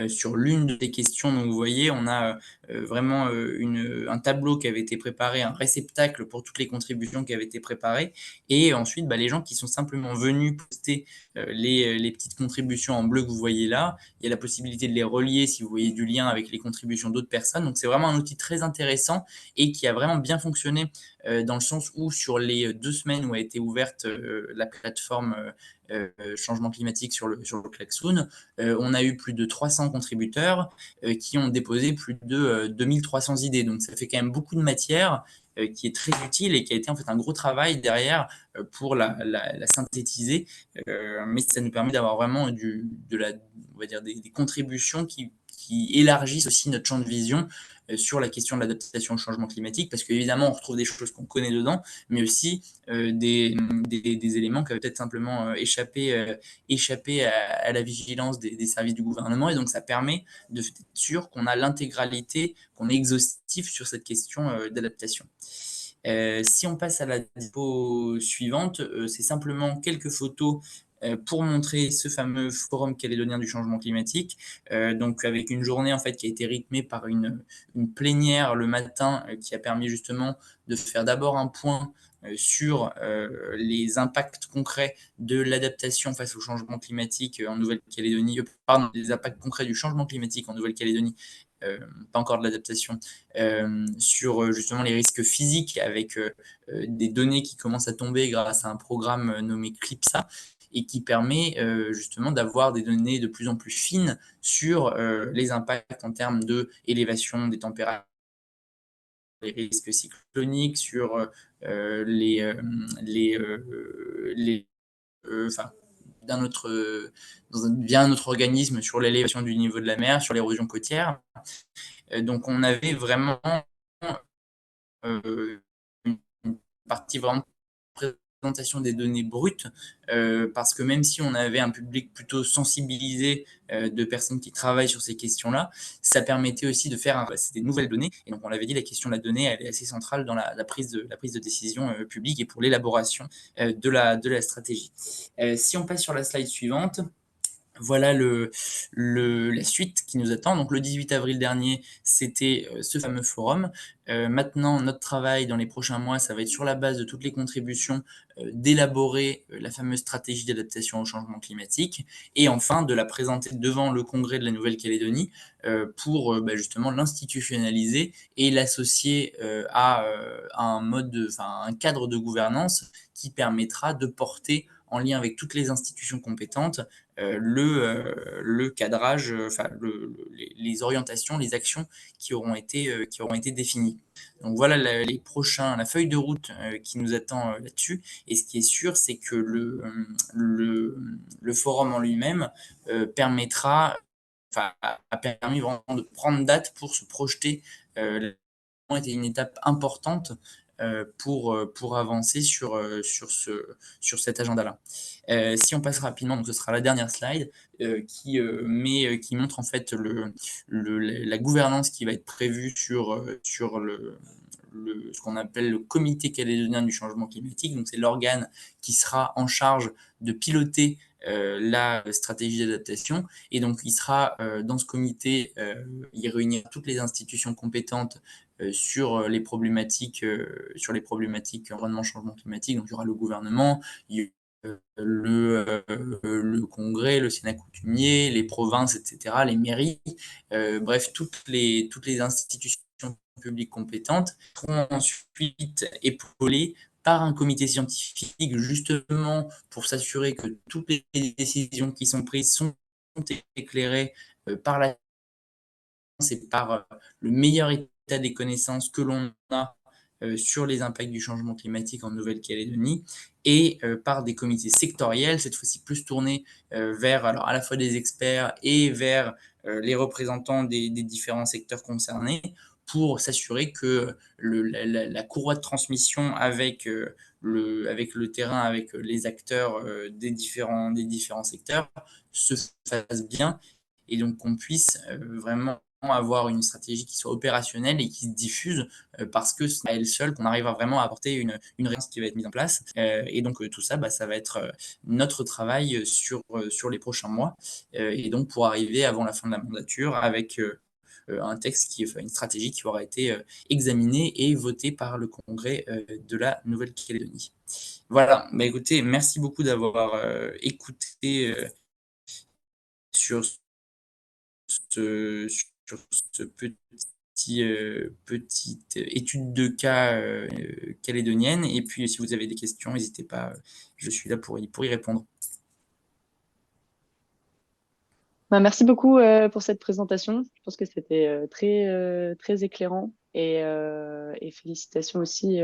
S4: sur l'une des questions. Donc, vous voyez, on a vraiment un tableau qui avait été préparé, un réceptacle pour toutes les contributions qui avaient été préparées. Et ensuite, les gens qui sont simplement venus poster les petites contributions en bleu que vous voyez là, il y a la possibilité de les relier si vous voyez du lien avec les contributions d'autres personnes. Donc, c'est vraiment un outil très intéressant et qui a vraiment bien fonctionné dans le sens où sur les 2 semaines où a été ouverte la plateforme changement climatique sur le Klaxoon, on a eu plus de 300 contributeurs qui ont déposé plus de 2300 idées. Donc ça fait quand même beaucoup de matière qui est très utile et qui a été en fait un gros travail derrière pour la synthétiser. Mais ça nous permet d'avoir vraiment on va dire des contributions qui élargissent aussi notre champ de vision sur la question de l'adaptation au changement climatique, parce qu'évidemment, on retrouve des choses qu'on connaît dedans, mais aussi des éléments qui avaient peut-être simplement échappé à la vigilance des services du gouvernement. Et donc, ça permet d'être sûr qu'on a l'intégralité, qu'on est exhaustif sur cette question d'adaptation. Si on passe à la diapo suivante, c'est simplement quelques photos pour montrer ce fameux forum calédonien du changement climatique, donc avec une journée en fait qui a été rythmée par une plénière le matin qui a permis justement de faire d'abord un point sur les impacts concrets de l'adaptation face au changement climatique en Nouvelle-Calédonie, pardon, les impacts concrets du changement climatique en Nouvelle-Calédonie, pas encore de l'adaptation, sur justement les risques physiques avec des données qui commencent à tomber grâce à un programme nommé CLIPSA et qui permet justement d'avoir des données de plus en plus fines sur les impacts en termes d'élévation des températures, les risques cycloniques, sur enfin, via un autre organisme sur l'élévation du niveau de la mer, sur l'érosion côtière. Donc on avait vraiment une partie vraiment présentation des données brutes, parce que même si on avait un public plutôt sensibilisé de personnes qui travaillent sur ces questions-là, ça permettait aussi de faire des nouvelles données. Et donc, on l'avait dit, la question de la donnée, elle est assez centrale dans la prise de décision publique et pour l'élaboration de la stratégie. Si on passe sur la slide suivante, voilà la suite qui nous attend. Donc le 18 avril dernier, c'était ce fameux forum. Maintenant, notre travail dans les prochains mois, ça va être sur la base de toutes les contributions d'élaborer la fameuse stratégie d'adaptation au changement climatique et enfin de la présenter devant le Congrès de la Nouvelle-Calédonie pour justement l'institutionnaliser et l'associer à un cadre de gouvernance qui permettra de porter en lien avec toutes les institutions compétentes le cadrage, les orientations, les actions qui auront été définies. Donc voilà la feuille de route qui nous attend là-dessus. Et ce qui est sûr, c'est que le forum en lui-même a permis vraiment de prendre date pour se projeter. Était une étape importante pour avancer sur cet agenda-là. Si on passe rapidement, donc ce sera la dernière slide qui montre en fait la gouvernance qui va être prévue sur ce qu'on appelle le comité calédonien du changement climatique. Donc c'est l'organe qui sera en charge de piloter la stratégie d'adaptation. Et donc il sera dans ce comité, il réunira toutes les institutions compétentes sur les problématiques environnement, changement climatique. Donc il y aura le gouvernement, il y aura le Congrès, le Sénat coutumier, les provinces, etc., les mairies, bref, toutes les institutions publiques compétentes seront ensuite épaulées par un comité scientifique, justement pour s'assurer que toutes les décisions qui sont prises sont éclairées par la science et par le meilleur état des connaissances que l'on a sur les impacts du changement climatique en Nouvelle-Calédonie et par des comités sectoriels, cette fois-ci plus tournés vers alors, à la fois des experts et vers les représentants des différents secteurs concernés pour s'assurer que la courroie de transmission avec le terrain, avec les acteurs des différents secteurs se fasse bien et donc qu'on puisse vraiment avoir une stratégie qui soit opérationnelle et qui se diffuse parce que c'est à elle seule qu'on arrive à vraiment apporter une réponse qui va être mise en place. Et donc tout ça, ça va être notre travail sur les prochains mois. Et donc pour arriver avant la fin de la mandature avec un texte une stratégie qui aura été examinée et votée par le Congrès de la Nouvelle-Calédonie. Voilà, écoutez, merci beaucoup d'avoir écouté sur ce petite étude de cas calédonienne. Et puis, si vous avez des questions, n'hésitez pas, je suis là pour y répondre.
S3: Merci beaucoup pour cette présentation. Je pense que c'était très éclairant et félicitations aussi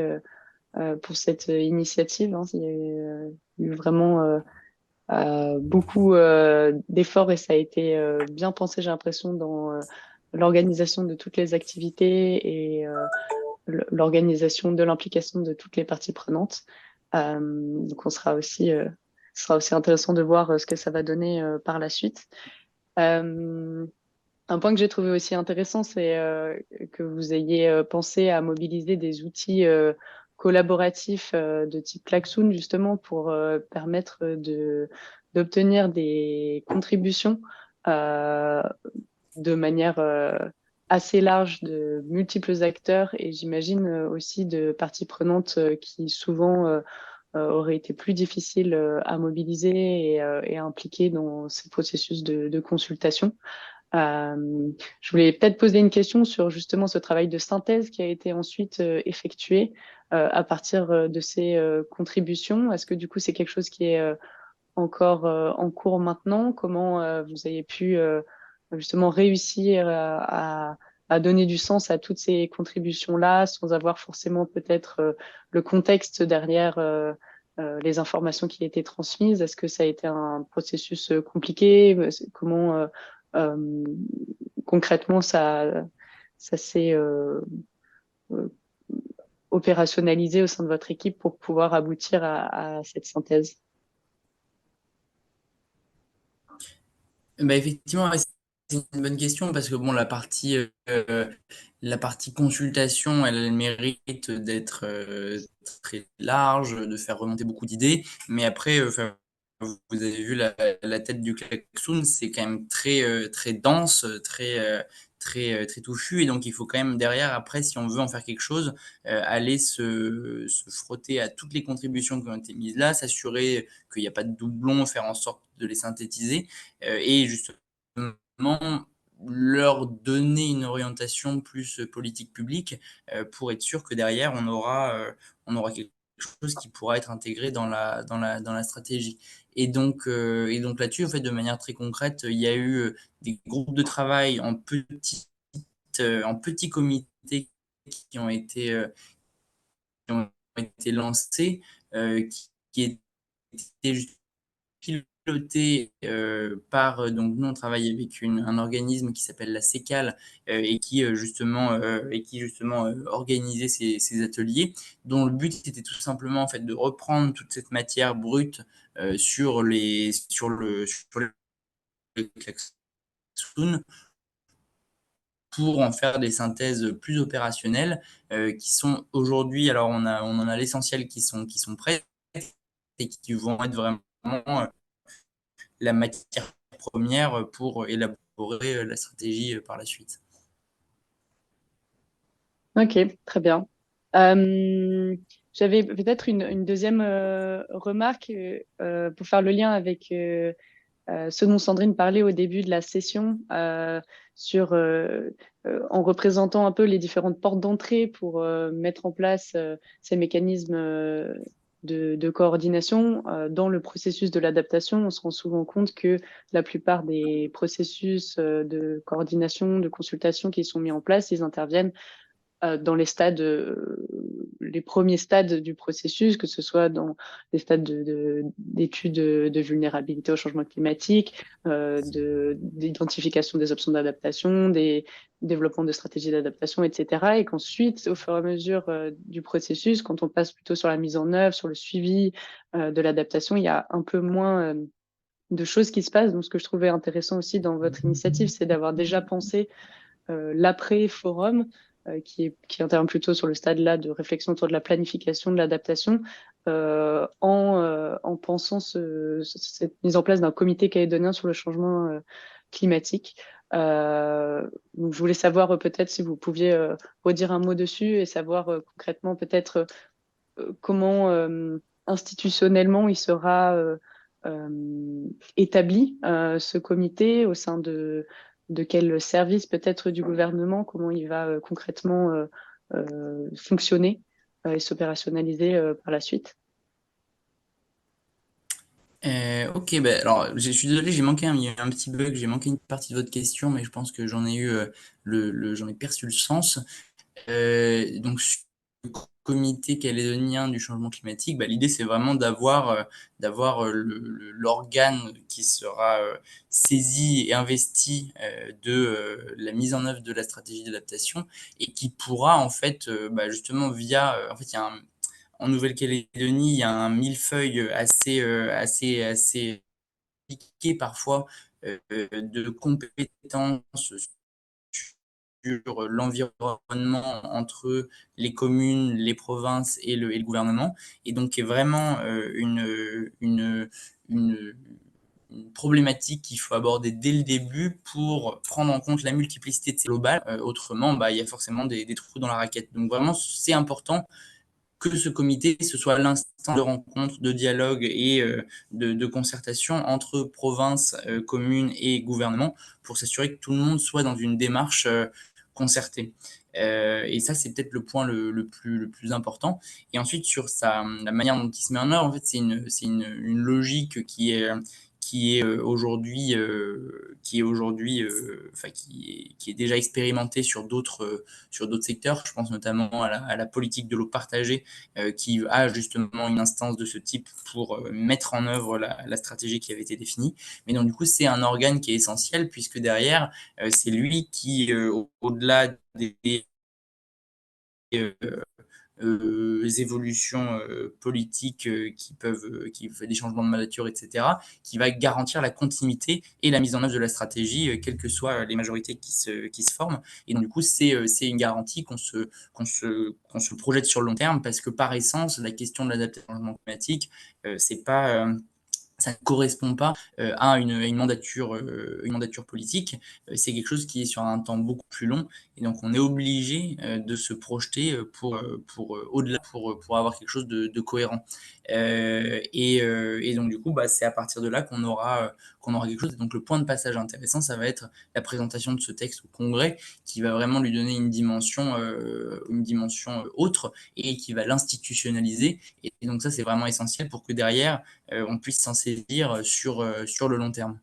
S3: pour cette initiative. Il y a eu vraiment beaucoup d'efforts et ça a été bien pensé, j'ai l'impression, dans l'organisation de toutes les activités et l'organisation de l'implication de toutes les parties prenantes. Donc, ce sera aussi intéressant de voir ce que ça va donner par la suite. Un point que j'ai trouvé aussi intéressant, c'est que vous ayez pensé à mobiliser des outils collaboratifs de type Klaxoon, justement, pour permettre d'obtenir des contributions de manière assez large de multiples acteurs et j'imagine aussi de parties prenantes qui souvent auraient été plus difficiles à mobiliser et à impliquer dans ces processus de consultation. Je voulais peut-être poser une question sur justement ce travail de synthèse qui a été ensuite effectué à partir de ces contributions. Est-ce que du coup c'est quelque chose qui est encore en cours maintenant? Comment vous avez pu justement réussir à donner du sens à toutes ces contributions-là sans avoir forcément peut-être le contexte derrière les informations qui étaient transmises? Est-ce que ça a été un processus compliqué? Comment euh, concrètement ça s'est opérationnalisé au sein de votre équipe pour pouvoir aboutir à cette synthèse?
S4: Effectivement, c'est une bonne question parce que bon, la partie consultation, elle a le mérite d'être très large, de faire remonter beaucoup d'idées. Mais après, vous avez vu la tête du klaxon, c'est quand même très dense, très touffu. Et donc, il faut quand même derrière, après, si on veut en faire quelque chose, aller se frotter à toutes les contributions qui ont été mises là, s'assurer qu'il n'y a pas de doublons, faire en sorte de les synthétiser et justement leur donner une orientation plus politique publique pour être sûr que derrière on aura quelque chose qui pourra être intégré dans la stratégie. Et donc là-dessus, en fait, de manière très concrète, il y a eu des groupes de travail en petits comités qui ont été lancés, qui étaient juste piloté par donc nous on travaille avec un organisme qui s'appelle la CECAL et qui justement organisait ces ateliers dont le but était tout simplement en fait de reprendre toute cette matière brute sur les klaxons pour en faire des synthèses plus opérationnelles qui sont aujourd'hui, alors on en a l'essentiel qui sont prêts et qui vont être vraiment la matière première pour élaborer la stratégie par la suite.
S3: Ok, très bien. J'avais peut-être une deuxième remarque pour faire le lien avec ce dont Sandrine parlait au début de la session, sur, en représentant un peu les différentes portes d'entrée pour mettre en place ces mécanismes de coordination. Dans le processus de l'adaptation, on se rend souvent compte que la plupart des processus de coordination, de consultation qui sont mis en place, ils interviennent dans les stades, les premiers stades du processus, que ce soit dans les stades d'études de vulnérabilité au changement climatique, d'identification des options d'adaptation, des développements de stratégies d'adaptation, etc. Et qu'ensuite, au fur et à mesure du processus, quand on passe plutôt sur la mise en œuvre, sur le suivi de l'adaptation, il y a un peu moins de choses qui se passent. Donc, ce que je trouvais intéressant aussi dans votre initiative, c'est d'avoir déjà pensé l'après-forum, qui intervient plutôt sur le stade là de réflexion autour de la planification, de l'adaptation, en pensant cette mise en place d'un comité calédonien sur le changement climatique. Donc je voulais savoir peut-être si vous pouviez redire un mot dessus et savoir concrètement peut-être comment institutionnellement il sera établi, ce comité, au sein de quel service peut-être du gouvernement, comment il va concrètement fonctionner et s'opérationnaliser par la suite.
S4: Ok, ben alors je suis désolé, il y a eu un petit bug, j'ai manqué une partie de votre question, mais je pense que j'en ai eu j'en ai perçu le sens. Donc, sur le comité calédonien du changement climatique, bah, l'idée c'est vraiment d'avoir l'organe qui sera saisi et investi de la mise en œuvre de la stratégie d'adaptation et qui pourra en fait bah, justement en fait il y a en Nouvelle-Calédonie il y a un millefeuille assez compliqué parfois de compétences sur l'environnement entre les communes, les provinces et le gouvernement, et donc qui est vraiment une, une problématique qu'il faut aborder dès le début pour prendre en compte la multiplicité de ces globales. Autrement, bah, il y a forcément des trous dans la raquette. Donc vraiment, c'est important que ce comité, ce soit l'instant de rencontre, de dialogue et de concertation entre provinces, communes et gouvernement pour s'assurer que tout le monde soit dans une démarche concertée. Et ça, c'est peut-être le point le plus important. Et ensuite, sur la manière dont il se met en œuvre, en fait, c'est une logique qui est déjà expérimentée sur d'autres secteurs. Je pense notamment à la politique de l'eau partagée qui a justement une instance de ce type pour mettre en œuvre la stratégie qui avait été définie. Mais donc du coup, c'est un organe qui est essentiel puisque derrière, c'est lui qui, au-delà des euh, évolutions politiques qui fait des changements de mandature, etc., qui va garantir la continuité et la mise en œuvre de la stratégie, quelles que soient les majorités qui se forment. Et donc, du coup, c'est une garantie qu'on se projette sur le long terme parce que par essence, la question de l'adaptation au changement climatique, c'est pas ça ne correspond pas à une mandature politique. C'est quelque chose qui est sur un temps beaucoup plus long. Et donc, on est obligé de se projeter pour au-delà, pour avoir quelque chose de cohérent. Et donc, du coup, bah, c'est à partir de là qu'on aura quelque chose. Et donc, le point de passage intéressant, ça va être la présentation de ce texte au Congrès, qui va vraiment lui donner une dimension autre et qui va l'institutionnaliser. Et donc, ça, c'est vraiment essentiel pour que derrière, on puisse s'en saisir sur le long terme.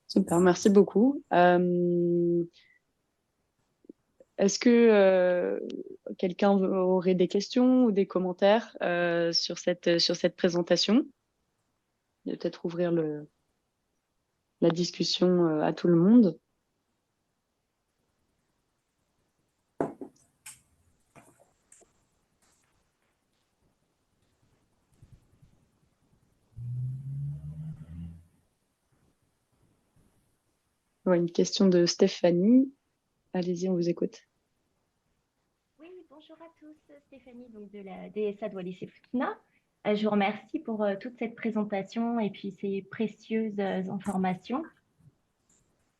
S3: Super, merci beaucoup. Est-ce que quelqu'un aurait des questions ou des commentaires sur cette présentation? Je vais peut-être ouvrir la discussion à tout le monde. Ouais, une question de Stéphanie. Allez-y, on vous écoute.
S5: Oui, bonjour à tous, Stéphanie donc de la DSA de Wallis et Futuna. Je vous remercie pour toute cette présentation et puis ces précieuses informations.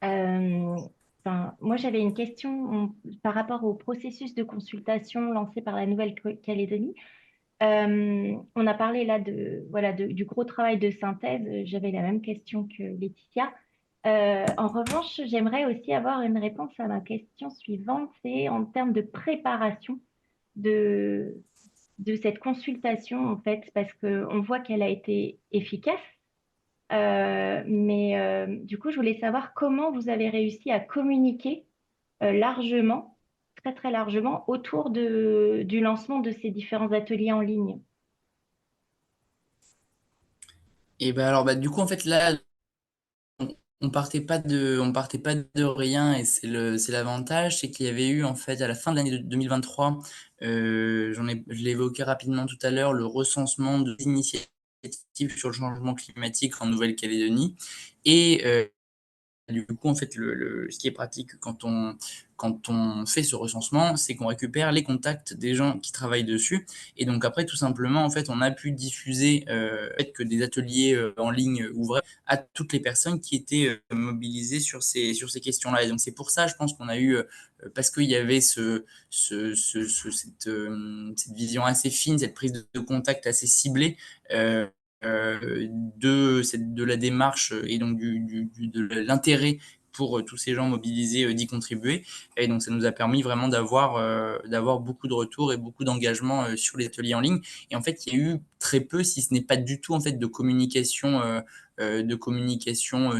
S5: Moi, j'avais une question par rapport au processus de consultation lancé par la Nouvelle-Calédonie. On a parlé là du gros travail de synthèse. J'avais la même question que Laetitia. En revanche, j'aimerais aussi avoir une réponse à ma question suivante, c'est en termes de préparation de, de cette consultation, en fait, parce qu'on voit qu'elle a été efficace. Mais du coup, je voulais savoir comment vous avez réussi à communiquer largement, très très largement, autour du lancement de ces différents ateliers en ligne.
S4: Et ben alors, du coup, en fait, là, on partait pas de rien et c'est l'avantage, c'est qu'il y avait eu, en fait, à la fin de l'année 2023, je l'ai évoqué rapidement tout à l'heure, le recensement de initiatives sur le changement climatique en Nouvelle-Calédonie. Et du coup, en fait, ce qui est pratique quand on fait ce recensement, c'est qu'on récupère les contacts des gens qui travaillent dessus. Et donc après, tout simplement, en fait, on a pu diffuser que des ateliers en ligne ouverts à toutes les personnes qui étaient mobilisées sur ces questions-là. Et donc c'est pour ça, je pense qu'on a eu, parce qu'il y avait cette vision assez fine, cette prise de contact assez ciblée, euh, de la démarche et donc de l'intérêt pour tous ces gens mobilisés d'y contribuer. Et donc, ça nous a permis vraiment d'avoir beaucoup de retours et beaucoup d'engagement sur les ateliers en ligne. Et en fait, il y a eu très peu, si ce n'est pas du tout, en fait, de communication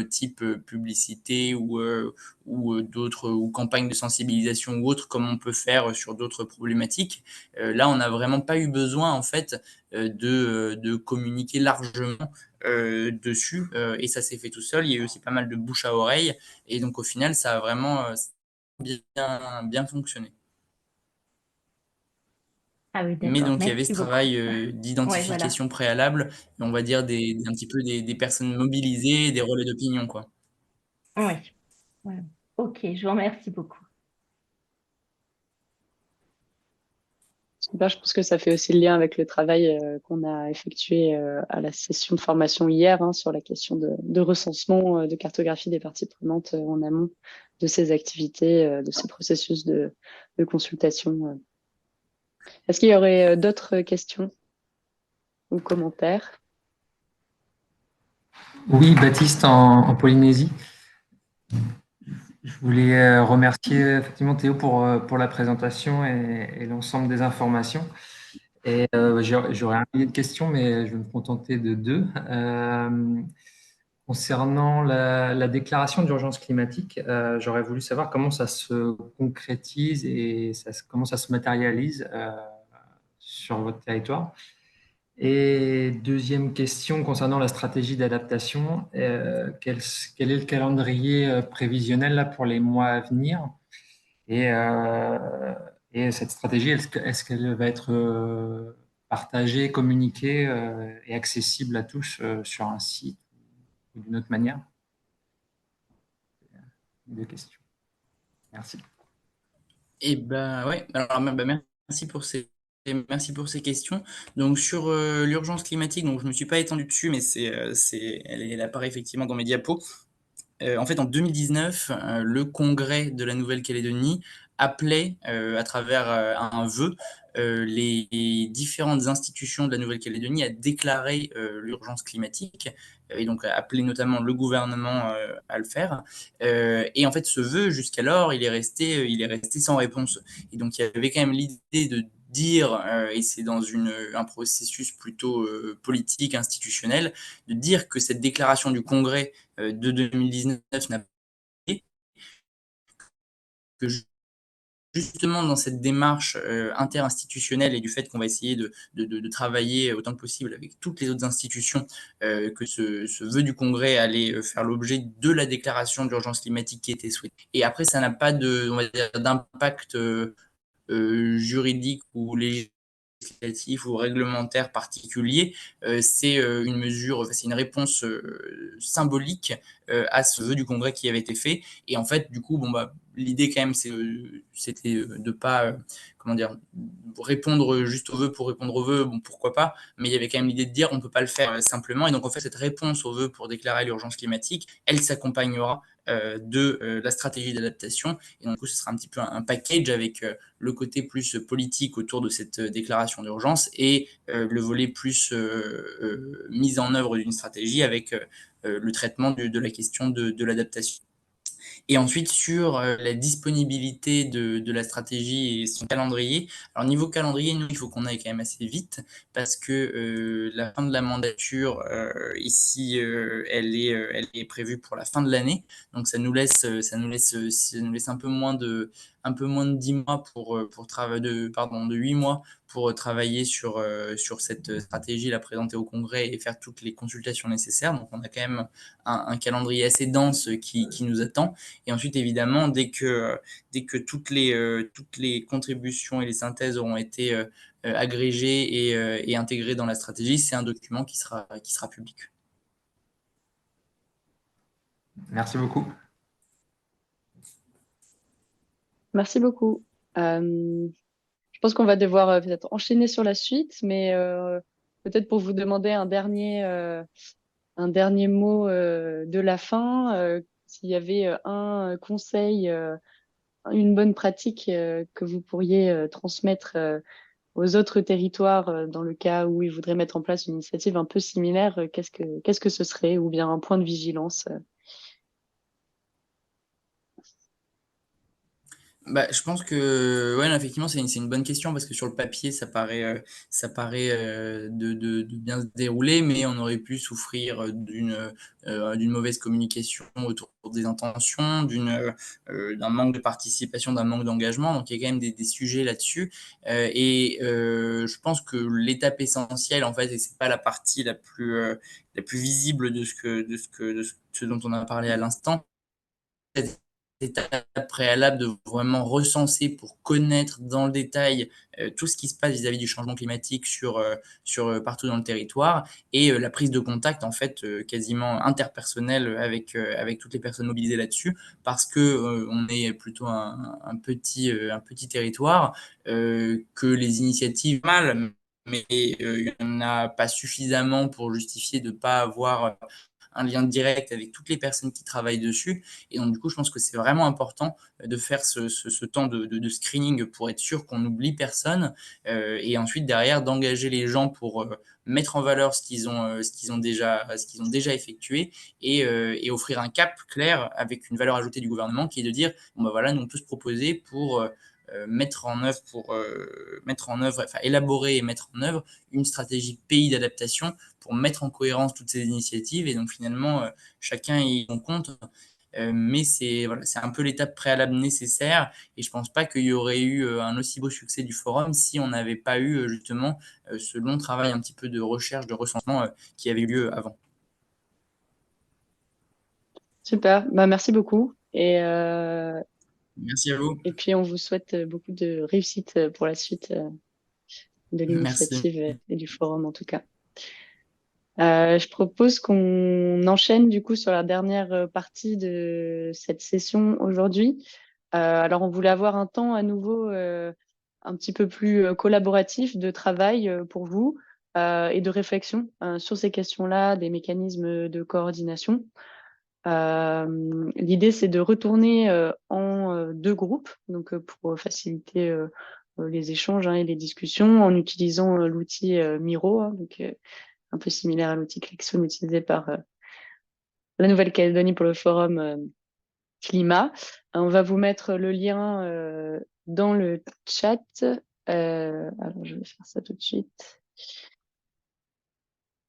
S4: type publicité ou d'autres ou campagnes de sensibilisation ou autres comme on peut faire sur d'autres problématiques. Là, on n'a vraiment pas eu besoin en fait de communiquer largement dessus et ça s'est fait tout seul. Il y a eu aussi pas mal de bouche à oreille et donc au final, ça a vraiment bien fonctionné.
S5: Ah oui,
S4: Mais
S5: d'accord.
S4: donc il y avait ce
S5: Merci beaucoup.
S4: travail
S5: Ouais, voilà.
S4: d'identification préalable, et on va dire un petit peu des personnes mobilisées, des relais d'opinion, quoi.
S5: Oui. Voilà. Ok, je vous remercie beaucoup.
S3: Super, je pense que ça fait aussi le lien avec le travail qu'on a effectué à la session de formation hier sur la question de recensement, de cartographie des parties prenantes en amont de ces activités, de ces processus de consultation. Est-ce qu'il y aurait d'autres questions ou commentaires?
S6: Oui, Baptiste en Polynésie. Je voulais remercier effectivement Théo pour la présentation et l'ensemble des informations. Et j'aurais un millier de questions, mais je vais me contenter de deux. Concernant la déclaration d'urgence climatique, j'aurais voulu savoir comment ça se concrétise et comment ça se matérialise sur votre territoire. Et deuxième question concernant la stratégie d'adaptation, quel est le calendrier prévisionnel là, pour les mois à venir? Et, euh, et cette stratégie, est-ce qu'elle va être partagée, communiquée et accessible à tous sur un site ou d'une autre manière? Deux questions. Merci.
S4: Et ben ouais, alors merci pour merci pour ces questions. Donc sur l'urgence climatique, donc je me suis pas étendu dessus, mais elle apparaît effectivement dans mes diapos. En fait, en 2019, le Congrès de la Nouvelle-Calédonie appelait, à travers un vœu, les différentes institutions de la Nouvelle-Calédonie à déclarer l'urgence climatique, et donc à appeler notamment le gouvernement à le faire. Et en fait, ce vœu, jusqu'alors, il est resté sans réponse. Et donc, il y avait quand même l'idée de dire, et c'est dans un processus plutôt politique, institutionnel, de dire que cette déclaration du Congrès de 2019 n'a pas été, que justement dans cette démarche interinstitutionnelle et du fait qu'on va essayer de travailler autant que possible avec toutes les autres institutions, que ce vœu du Congrès allait faire l'objet de la déclaration d'urgence climatique qui était souhaitée. Et après, ça n'a pas on va dire, d'impact juridique ou législatif ou réglementaire particulier. C'est une mesure, c'est une réponse symbolique à ce vœu du Congrès qui avait été fait. Et en fait, du coup, l'idée quand même, c'était de pas, comment dire, répondre juste aux vœux pour répondre aux vœux, bon, pourquoi pas, mais il y avait quand même l'idée de dire on peut pas le faire simplement. Et donc, en fait, cette réponse aux vœux pour déclarer l'urgence climatique, elle s'accompagnera de la stratégie d'adaptation. Et donc, du coup, ce sera un petit peu un package avec le côté plus politique autour de cette déclaration d'urgence et le volet plus mise en œuvre d'une stratégie avec le traitement de la question de l'adaptation. Et ensuite, sur la disponibilité de la stratégie et son calendrier. Alors, niveau calendrier, nous, il faut qu'on aille quand même assez vite parce que la fin de la mandature, ici, elle est prévue pour la fin de l'année. Donc, ça nous laisse un peu moins de 10 mois de 8 mois pour travailler sur cette stratégie, la présenter au Congrès et faire toutes les consultations nécessaires. Donc, on a quand même un calendrier assez dense qui nous attend. Et ensuite, évidemment, dès que toutes les contributions et les synthèses auront été agrégées et intégrées dans la stratégie, c'est un document qui sera public.
S6: Merci beaucoup.
S3: Merci beaucoup. Je pense qu'on va devoir peut-être enchaîner sur la suite, mais peut-être pour vous demander un dernier mot de la fin, s'il y avait un conseil, une bonne pratique que vous pourriez transmettre aux autres territoires dans le cas où ils voudraient mettre en place une initiative un peu similaire, qu'est-ce que ce serait, ou bien un point de vigilance
S4: Bah, je pense que ouais, non, effectivement, c'est une bonne question parce que sur le papier, ça paraît de bien se dérouler, mais on aurait pu souffrir d'une mauvaise communication autour des intentions, d'un manque de participation, d'un manque d'engagement. Donc, il y a quand même des sujets là-dessus. Je pense que l'étape essentielle, en fait, et c'est pas la partie la plus visible de ce dont on a parlé à l'instant, étape préalable de vraiment recenser pour connaître dans le détail tout ce qui se passe vis-à-vis du changement climatique partout dans le territoire et la prise de contact en fait quasiment interpersonnelle avec toutes les personnes mobilisées là-dessus parce que on est plutôt un petit territoire que les initiatives mal mais il n'y en a pas suffisamment pour justifier de ne pas avoir un lien direct avec toutes les personnes qui travaillent dessus. Et donc, du coup, je pense que c'est vraiment important de faire ce temps de screening pour être sûr qu'on n'oublie personne. Et ensuite, derrière, d'engager les gens pour mettre en valeur ce qu'ils ont déjà effectué et offrir un cap clair avec une valeur ajoutée du gouvernement qui est de dire, bon, ben voilà, nous, on peut se proposer pour élaborer et mettre en œuvre une stratégie pays d'adaptation pour mettre en cohérence toutes ces initiatives et donc finalement chacun y en compte. Mais c'est un peu l'étape préalable nécessaire et je pense pas qu'il y aurait eu un aussi beau succès du forum si on n'avait pas eu justement ce long travail un petit peu de recherche, de recensement qui avait eu lieu avant.
S3: Super, bah, merci beaucoup.
S4: Merci à vous.
S3: Et puis, on vous souhaite beaucoup de réussite pour la suite de
S4: Merci.
S3: l'initiative et du forum, en tout cas. Je propose qu'on enchaîne du coup sur la dernière partie de cette session aujourd'hui. Alors, on voulait avoir un temps à nouveau un petit peu plus collaboratif de travail pour vous et de réflexion sur ces questions-là, des mécanismes de coordination. L'idée, c'est de retourner en deux groupes, donc pour faciliter les échanges et les discussions en utilisant l'outil Miro, donc un peu similaire à l'outil Clickzone utilisé par la Nouvelle-Calédonie pour le forum climat. On va vous mettre le lien dans le chat. Alors, je vais faire ça tout de suite.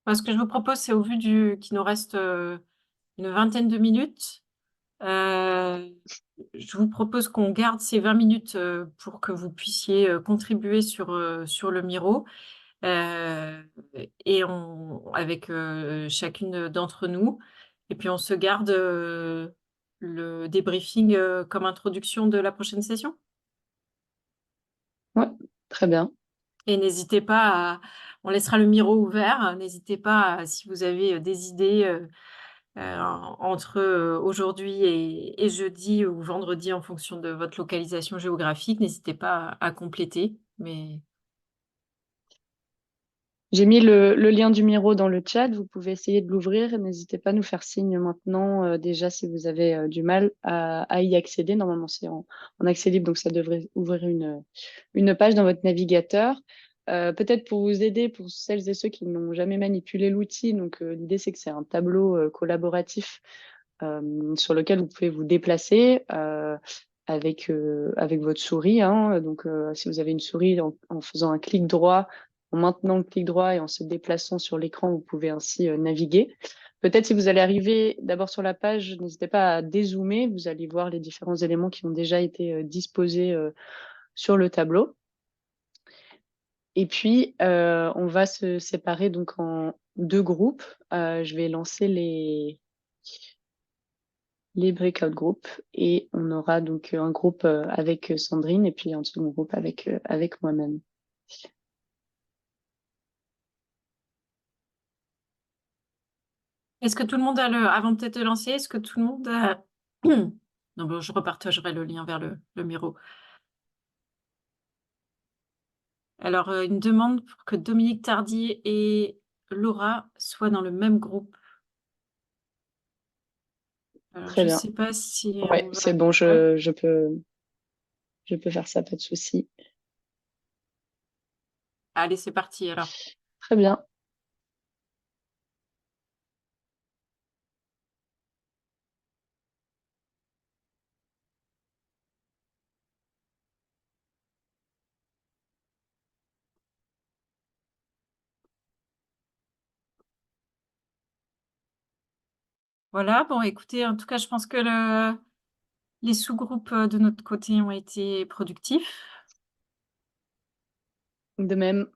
S2: Ce que je vous propose, c'est au vu qu'il nous reste une vingtaine de minutes, je vous propose qu'on garde ces 20 minutes pour que vous puissiez contribuer sur le Miro et avec chacune d'entre nous. Et puis, on se garde le débriefing comme introduction de la prochaine session.
S3: Ouais, très bien.
S2: Et n'hésitez pas on laissera le Miro ouvert. N'hésitez pas, si vous avez des idées entre aujourd'hui et jeudi ou vendredi en fonction de votre localisation géographique. N'hésitez pas à compléter. Mais
S3: J'ai mis le lien du Miro dans le chat. Vous pouvez essayer de l'ouvrir. N'hésitez pas à nous faire signe maintenant, déjà, si vous avez du mal à y accéder. Normalement, c'est en accès libre, donc ça devrait ouvrir une page dans votre navigateur. Peut-être pour vous aider, pour celles et ceux qui n'ont jamais manipulé l'outil. Donc, l'idée, c'est que c'est un tableau collaboratif sur lequel vous pouvez vous déplacer avec votre souris, hein. Donc, si vous avez une souris, en faisant un clic droit, en maintenant le clic droit et en se déplaçant sur l'écran, vous pouvez ainsi naviguer. Peut-être si vous allez arriver d'abord sur la page, n'hésitez pas à dézoomer. Vous allez voir les différents éléments qui ont déjà été disposés sur le tableau. Et puis, on va se séparer donc en 2 groupes. Je vais lancer les breakout groups et on aura donc un groupe avec Sandrine et puis un second groupe avec moi-même.
S2: est-ce que tout le monde a avant peut-être de lancer, est-ce que tout le monde a... Non, bon, je repartagerai le lien vers le Miro. Alors, une demande pour que Dominique Tardy et Laura soient dans le même groupe. Alors,
S3: Très
S2: je
S3: bien.
S2: sais pas si on
S3: Ouais,
S2: va...
S3: c'est bon,
S2: Ouais.
S3: je peux faire ça, pas de souci.
S2: Allez, c'est parti alors.
S3: Très bien.
S2: Voilà, bon, écoutez, en tout cas, je pense que les sous-groupes de notre côté ont été productifs.
S3: De même.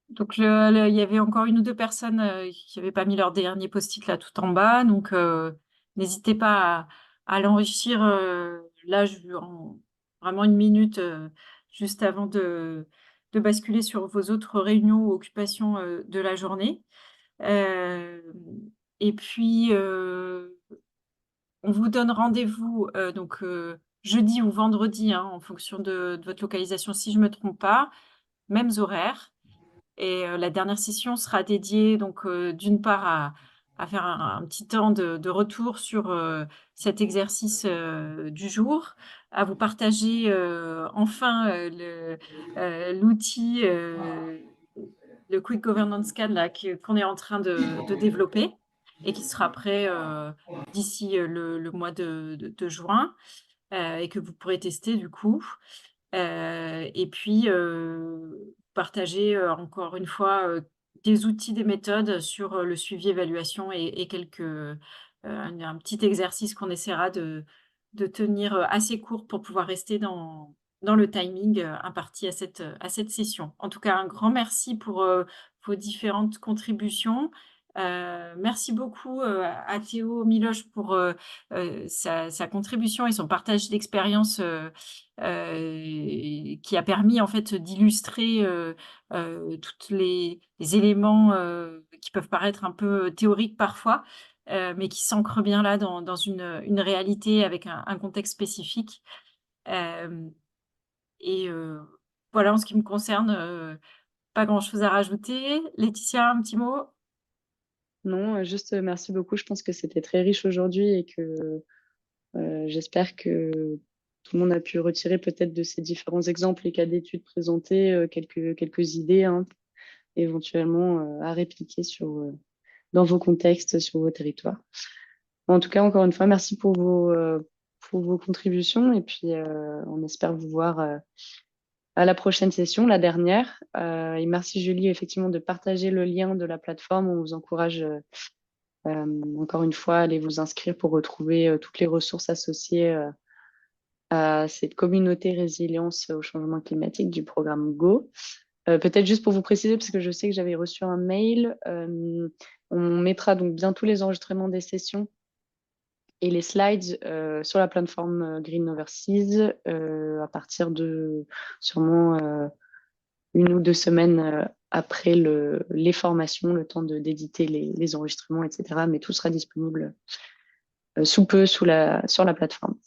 S2: Donc, il y avait encore 1 ou 2 personnes qui n'avaient pas mis leur dernier post-it là tout en bas. Donc, n'hésitez pas à l'enrichir là, vraiment 1 minute juste avant de basculer sur vos autres réunions ou occupations de la journée. Et puis, on vous donne rendez-vous donc jeudi ou vendredi, hein, en fonction de votre localisation, si je ne me trompe pas, mêmes horaires. Et la dernière session sera dédiée donc d'une part à faire un petit temps de retour sur cet exercice du jour, à vous partager enfin l'outil, le Quick Governance CAD là, qu'on est en train de développer et qui sera prêt d'ici le mois de juin et que vous pourrez tester du coup. Et puis, partager encore une fois des outils, des méthodes sur le suivi, évaluation et un petit exercice qu'on essaiera de tenir assez court pour pouvoir rester dans le timing imparti à cette session. En tout cas, un grand merci pour vos différentes contributions. Merci beaucoup à Théo Miloche pour sa contribution et son partage d'expérience qui a permis en fait d'illustrer tous les éléments qui peuvent paraître un peu théoriques parfois, mais qui s'ancrent bien là dans une réalité avec un contexte spécifique. Et voilà, en ce qui me concerne, pas grand-chose à rajouter. Laetitia, un petit mot?
S3: Non, juste merci beaucoup. Je pense que c'était très riche aujourd'hui et que j'espère que tout le monde a pu retirer peut-être de ces différents exemples et cas d'études présentés quelques idées, hein, éventuellement à répliquer dans vos contextes, sur vos territoires. En tout cas, encore une fois, merci pour vos contributions et puis on espère vous voir à la prochaine session, la dernière. Et merci Julie, effectivement, de partager le lien de la plateforme. On vous encourage encore une fois à aller vous inscrire pour retrouver toutes les ressources associées à cette communauté résilience au changement climatique du programme GO. Peut-être juste pour vous préciser, parce que je sais que j'avais reçu un mail, on mettra donc bien tous les enregistrements des sessions et les slides sur la plateforme Green Overseas à partir de sûrement 1 ou 2 semaines après les formations, le temps d'éditer les enregistrements, etc. Mais tout sera disponible sous peu sur la plateforme.